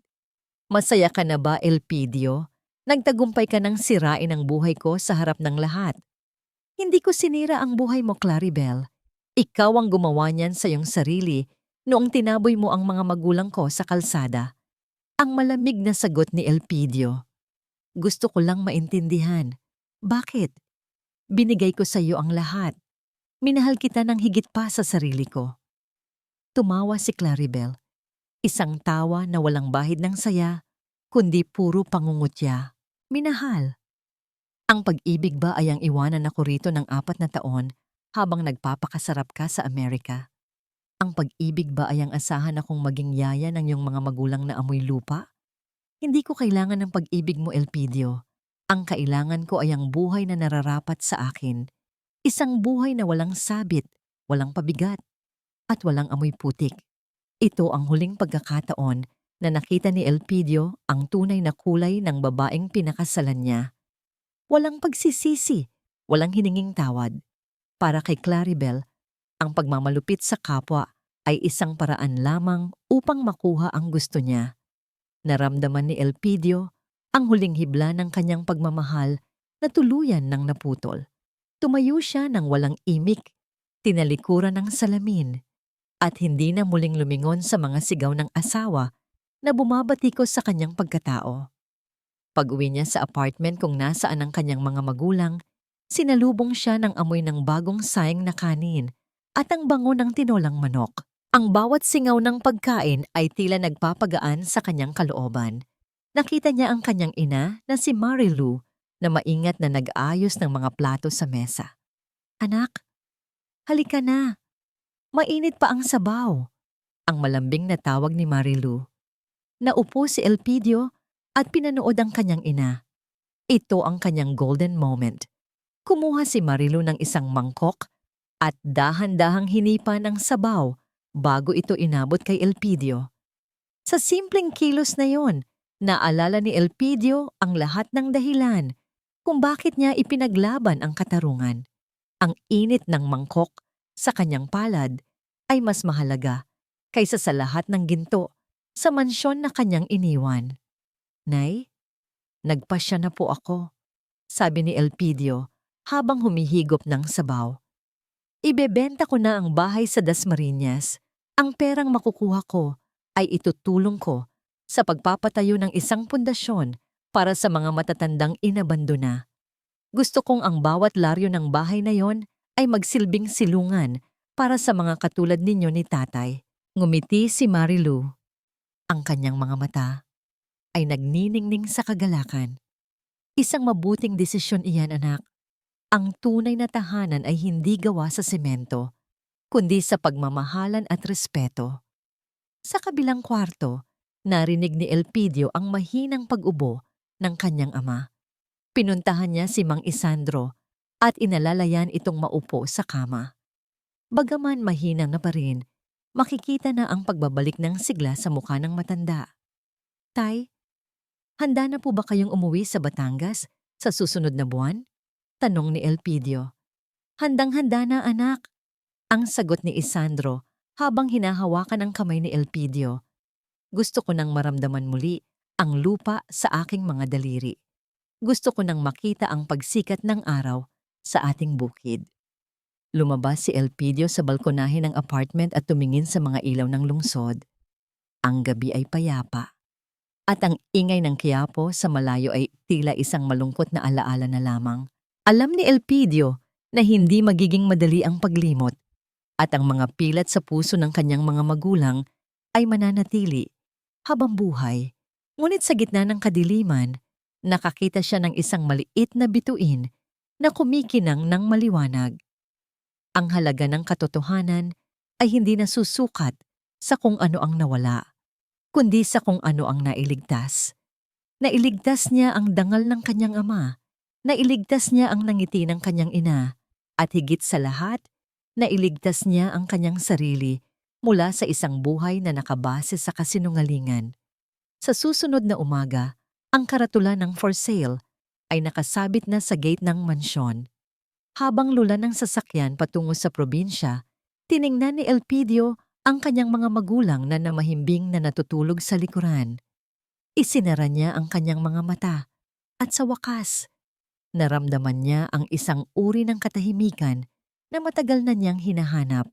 Masaya ka na ba, Elpidio? Nagtagumpay ka ng sirain ang buhay ko sa harap ng lahat. Hindi ko sinira ang buhay mo, Claribel. Ikaw ang gumawa niyan sa iyong sarili noong tinaboy mo ang mga magulang ko sa kalsada. Ang malamig na sagot ni Elpidio. Gusto ko lang maintindihan. Bakit? Binigay ko sa iyo ang lahat. Minahal kita ng higit pa sa sarili ko. Tumawa si Claribel. Isang tawa na walang bahid ng saya, kundi puro pangungutya. Minahal. Ang pag-ibig ba ay ang iwanan ako rito ng 4 na taon habang nagpapakasarap ka sa Amerika? Ang pag-ibig ba ay ang asahan akong maging yaya ng iyong mga magulang na amoy lupa? Hindi ko kailangan ng pag-ibig mo, Elpidio. Ang kailangan ko ay ang buhay na nararapat sa akin. Isang buhay na walang sabit, walang pabigat, at walang amoy putik. Ito ang huling pagkakataon na nakita ni Elpidio ang tunay na kulay ng babaeng pinakasalan niya. Walang pagsisisi, walang hininging tawad. Para kay Claribel, ang pagmamalupit sa kapwa ay isang paraan lamang upang makuha ang gusto niya. Naramdaman ni Elpidio ang huling hibla ng kanyang pagmamahal na tuluyan ng naputol. Tumayo siya ng walang imik, tinalikuran ng salamin, at hindi na muling lumingon sa mga sigaw ng asawa na bumabatikos sa kanyang pagkatao. Pag-uwi niya sa apartment kung nasaan ang kanyang mga magulang, sinalubong siya ng amoy ng bagong saing na kanin at ang bango ng tinolang manok. Ang bawat singaw ng pagkain ay tila nagpapagaan sa kanyang kalooban. Nakita niya ang kanyang ina na si Marilu na maingat na nag-ayos ng mga plato sa mesa. "Anak, halika na. Mainit pa ang sabaw." Ang malambing na tawag ni Marilu. Naupo si Elpidio at pinanood ang kanyang ina. Ito ang kanyang golden moment. Kumuha si Marilu ng isang mangkok at dahan-dahang hinipa ng sabaw bago ito inabot kay Elpidio. Sa simpleng kilos na yon, naalala ni Elpidio ang lahat ng dahilan kung bakit niya ipinaglaban ang katarungan. Ang init ng mangkok sa kanyang palad ay mas mahalaga kaysa sa lahat ng ginto sa mansyon na kanyang iniwan. "Nay, nagpasya na po ako," sabi ni Elpidio habang humihigop ng sabaw. "Ibebenta ko na ang bahay sa Dasmariñas. Ang perang makukuha ko ay itutulong ko sa pagpapatayo ng isang pundasyon para sa mga matatandang inabandona. Gusto kong ang bawat laryo ng bahay na yon ay magsilbing silungan para sa mga katulad ninyo ni tatay." Ngumiti si Marilu. Ang kanyang mga mata ay nagniningning sa kagalakan. "Isang mabuting desisyon iyan, anak. Ang tunay na tahanan ay hindi gawa sa semento, kundi sa pagmamahalan at respeto." Sa kabilang kwarto, narinig ni Elpidio ang mahinang pag-ubo ng kanyang ama. Pinuntahan niya si Mang Isandro at inalalayan itong maupo sa kama. Bagaman mahinang na pa rin, makikita na ang pagbabalik ng sigla sa mukha ng matanda. "Tay, handa na po ba kayong umuwi sa Batangas sa susunod na buwan?" tanong ni Elpidio. "Handang-handa na, anak," ang sagot ni Isandro habang hinahawakan ang kamay ni Elpidio. "Gusto ko nang maramdaman muli ang lupa sa aking mga daliri. Gusto ko nang makita ang pagsikat ng araw sa ating bukid." Lumabas si Elpidio sa balkonahe ng apartment at tumingin sa mga ilaw ng lungsod. Ang gabi ay payapa. At ang ingay ng Quiapo sa malayo ay tila isang malungkot na alaala na lamang. Alam ni Elpidio na hindi magiging madali ang paglimot at ang mga pilat sa puso ng kanyang mga magulang ay mananatili habang buhay. Ngunit sa gitna ng kadiliman, nakakita siya ng isang maliit na bituin na kumikinang ng maliwanag. Ang halaga ng katotohanan ay hindi nasusukat sa kung ano ang nawala, kundi sa kung ano ang nailigtas. Nailigtas niya ang dangal ng kanyang ama, nailigtas niya ang nangiti ng kanyang ina, at higit sa lahat, nailigtas niya ang kanyang sarili mula sa isang buhay na nakabase sa kasinungalingan. Sa susunod na umaga, ang karatula ng for sale ay nakasabit na sa gate ng mansyon. Habang lula ng sasakyan patungo sa probinsya, tiningnan ni Elpidio ang kanyang mga magulang na namahimbing na natutulog sa likuran. Isinara niya ang kanyang mga mata at sa wakas, naramdaman niya ang isang uri ng katahimikan na matagal na niyang hinahanap,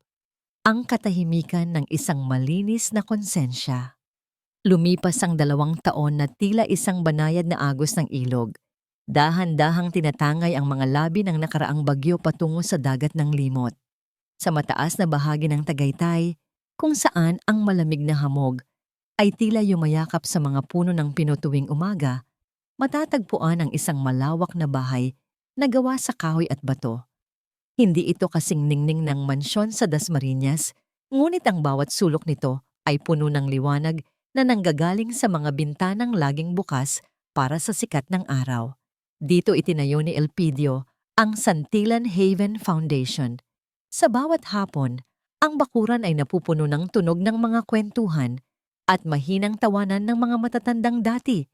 ang katahimikan ng isang malinis na konsensya. Lumipas ang 2 taon na tila isang banayad na agos ng ilog. Dahan-dahang tinatangay ang mga labi ng nakaraang bagyo patungo sa dagat ng limot. Sa mataas na bahagi ng Tagaytay, kung saan ang malamig na hamog ay tila yumayakap sa mga puno ng pino tuwing umaga, matatagpuan ang isang malawak na bahay na gawa sa kahoy at bato. Hindi ito kasing ningning ng mansyon sa Dasmariñas, ngunit ang bawat sulok nito ay puno ng liwanag na nanggagaling sa mga bintanang laging bukas para sa sikat ng araw. Dito itinayo ni Elpidio ang Santillan Haven Foundation. Sa bawat hapon, ang bakuran ay napupuno ng tunog ng mga kwentuhan at mahinang tawanan ng mga matatandang dati.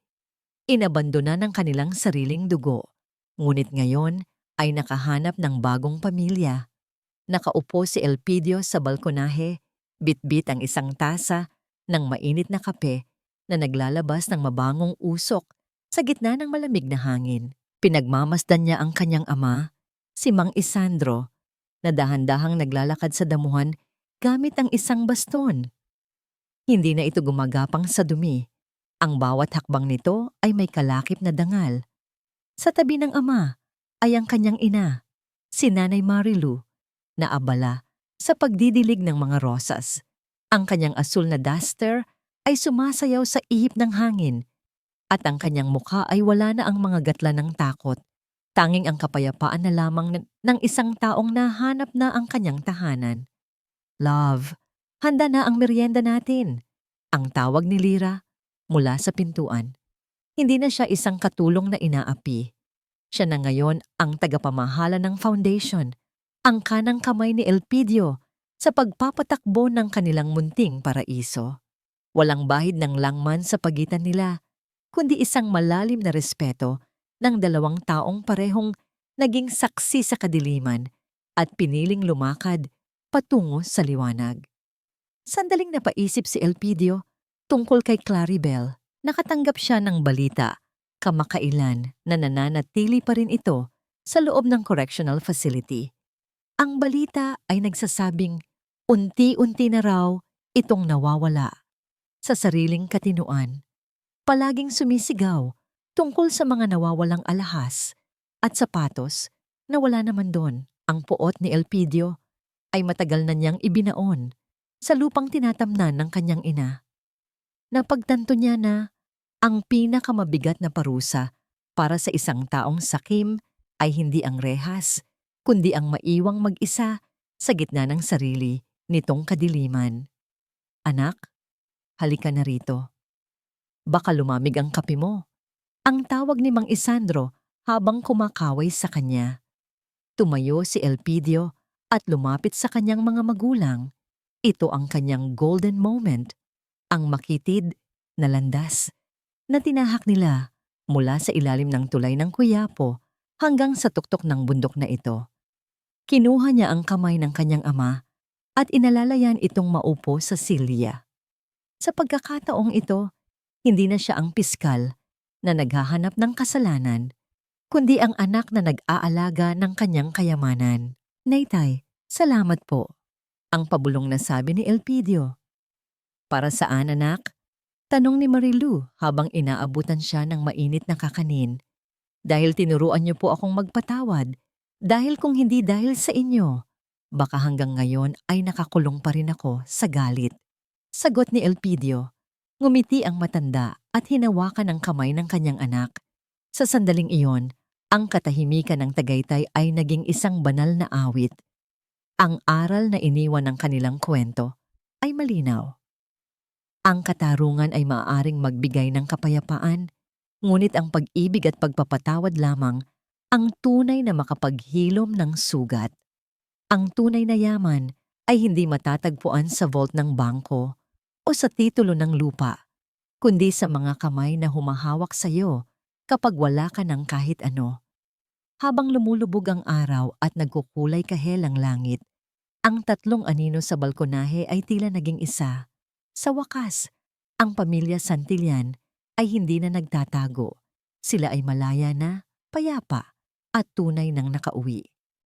Inabandona ng kanilang sariling dugo. Ngunit ngayon ay nakahanap ng bagong pamilya. Nakaupo si Elpidio sa balkonahe, bitbit ang isang tasa ng mainit na kape na naglalabas ng mabangong usok sa gitna ng malamig na hangin. Pinagmamasdan niya ang kanyang ama, si Mang Isandro, na dahan-dahang naglalakad sa damuhan gamit ang isang baston. Hindi na ito gumagapang sa dumi. Ang bawat hakbang nito ay may kalakip na dangal. Sa tabi ng ama ay ang kanyang ina, si Nanay Marilu, na abala sa pagdidilig ng mga rosas. Ang kanyang asul na duster ay sumasayaw sa ihip ng hangin at ang kanyang mukha ay wala na ang mga gatla ng takot. Tanging ang kapayapaan na lamang ng isang taong nahanap na ang kanyang tahanan. Love, handa na ang merienda natin. Ang tawag ni Lyra mula sa pintuan. Hindi na siya isang katulong na inaapi. Siya na ngayon ang tagapamahala ng foundation, ang kanang kamay ni Elpidio sa pagpapatakbo ng kanilang munting paraiso. Walang bahid ng langman sa pagitan nila, kundi isang malalim na respeto ng dalawang taong parehong naging saksi sa kadiliman at piniling lumakad patungo sa liwanag. Sandaling napaisip si Elpidio tungkol kay Claribel. Nakatanggap siya ng balita kamakailan na nananatili pa rin ito sa loob ng correctional facility. Ang balita ay nagsasabing unti-unti na raw itong nawawala sa sariling katinuan. Palaging sumisigaw tungkol sa mga nawawalang alahas at sapatos na wala naman doon. Ang puot ni Elpidio ay matagal na niyang ibinaon sa lupang tinatamnan ng kanyang ina. Napagtanto niya na ang pinakamabigat na parusa para sa isang taong sakim ay hindi ang rehas, kundi ang maiwang mag-isa sa gitna ng sarili nitong kadiliman. Anak, halika na rito. Baka lumamig ang kape mo. Ang tawag ni Mang Isandro habang kumakaway sa kanya. Tumayo si Elpidio at lumapit sa kanyang mga magulang. Ito ang kanyang golden moment, ang makitid na landas na tinahak nila mula sa ilalim ng tulay ng Quiapo hanggang sa tuktok ng bundok na ito. Kinuha niya ang kamay ng kanyang ama at inalalayan itong maupo sa silya. Sa pagkakataong ito, hindi na siya ang piskal na naghahanap ng kasalanan, kundi ang anak na nag-aalaga ng kanyang kayamanan. Naytay, salamat po, ang pabulong na sabi ni Elpidio. Para saan, anak? Tanong ni Marilu habang inaabutan siya ng mainit na kakanin. Dahil tinuruan niyo po akong magpatawad. Dahil kung hindi dahil sa inyo, baka hanggang ngayon ay nakakulong pa rin ako sa galit. Sagot ni Elpidio. Ngumiti ang matanda at hinawakan ang kamay ng kanyang anak. Sa sandaling iyon, ang katahimikan ng Tagaytay ay naging isang banal na awit. Ang aral na iniwan ng kanilang kwento ay malinaw. Ang katarungan ay maaaring magbigay ng kapayapaan, ngunit ang pag-ibig at pagpapatawad lamang ang tunay na makapaghilom ng sugat. Ang tunay na yaman ay hindi matatagpuan sa vault ng bangko o sa titulo ng lupa, kundi sa mga kamay na humahawak sa iyo kapag wala ka ng kahit ano. Habang lumulubog ang araw at nagkukulay kahel ang langit, ang tatlong anino sa balkonahe ay tila naging isa. Sa wakas, ang pamilya Santillan ay hindi na nagtatago. Sila ay malaya na, payapa, at tunay nang nakauwi.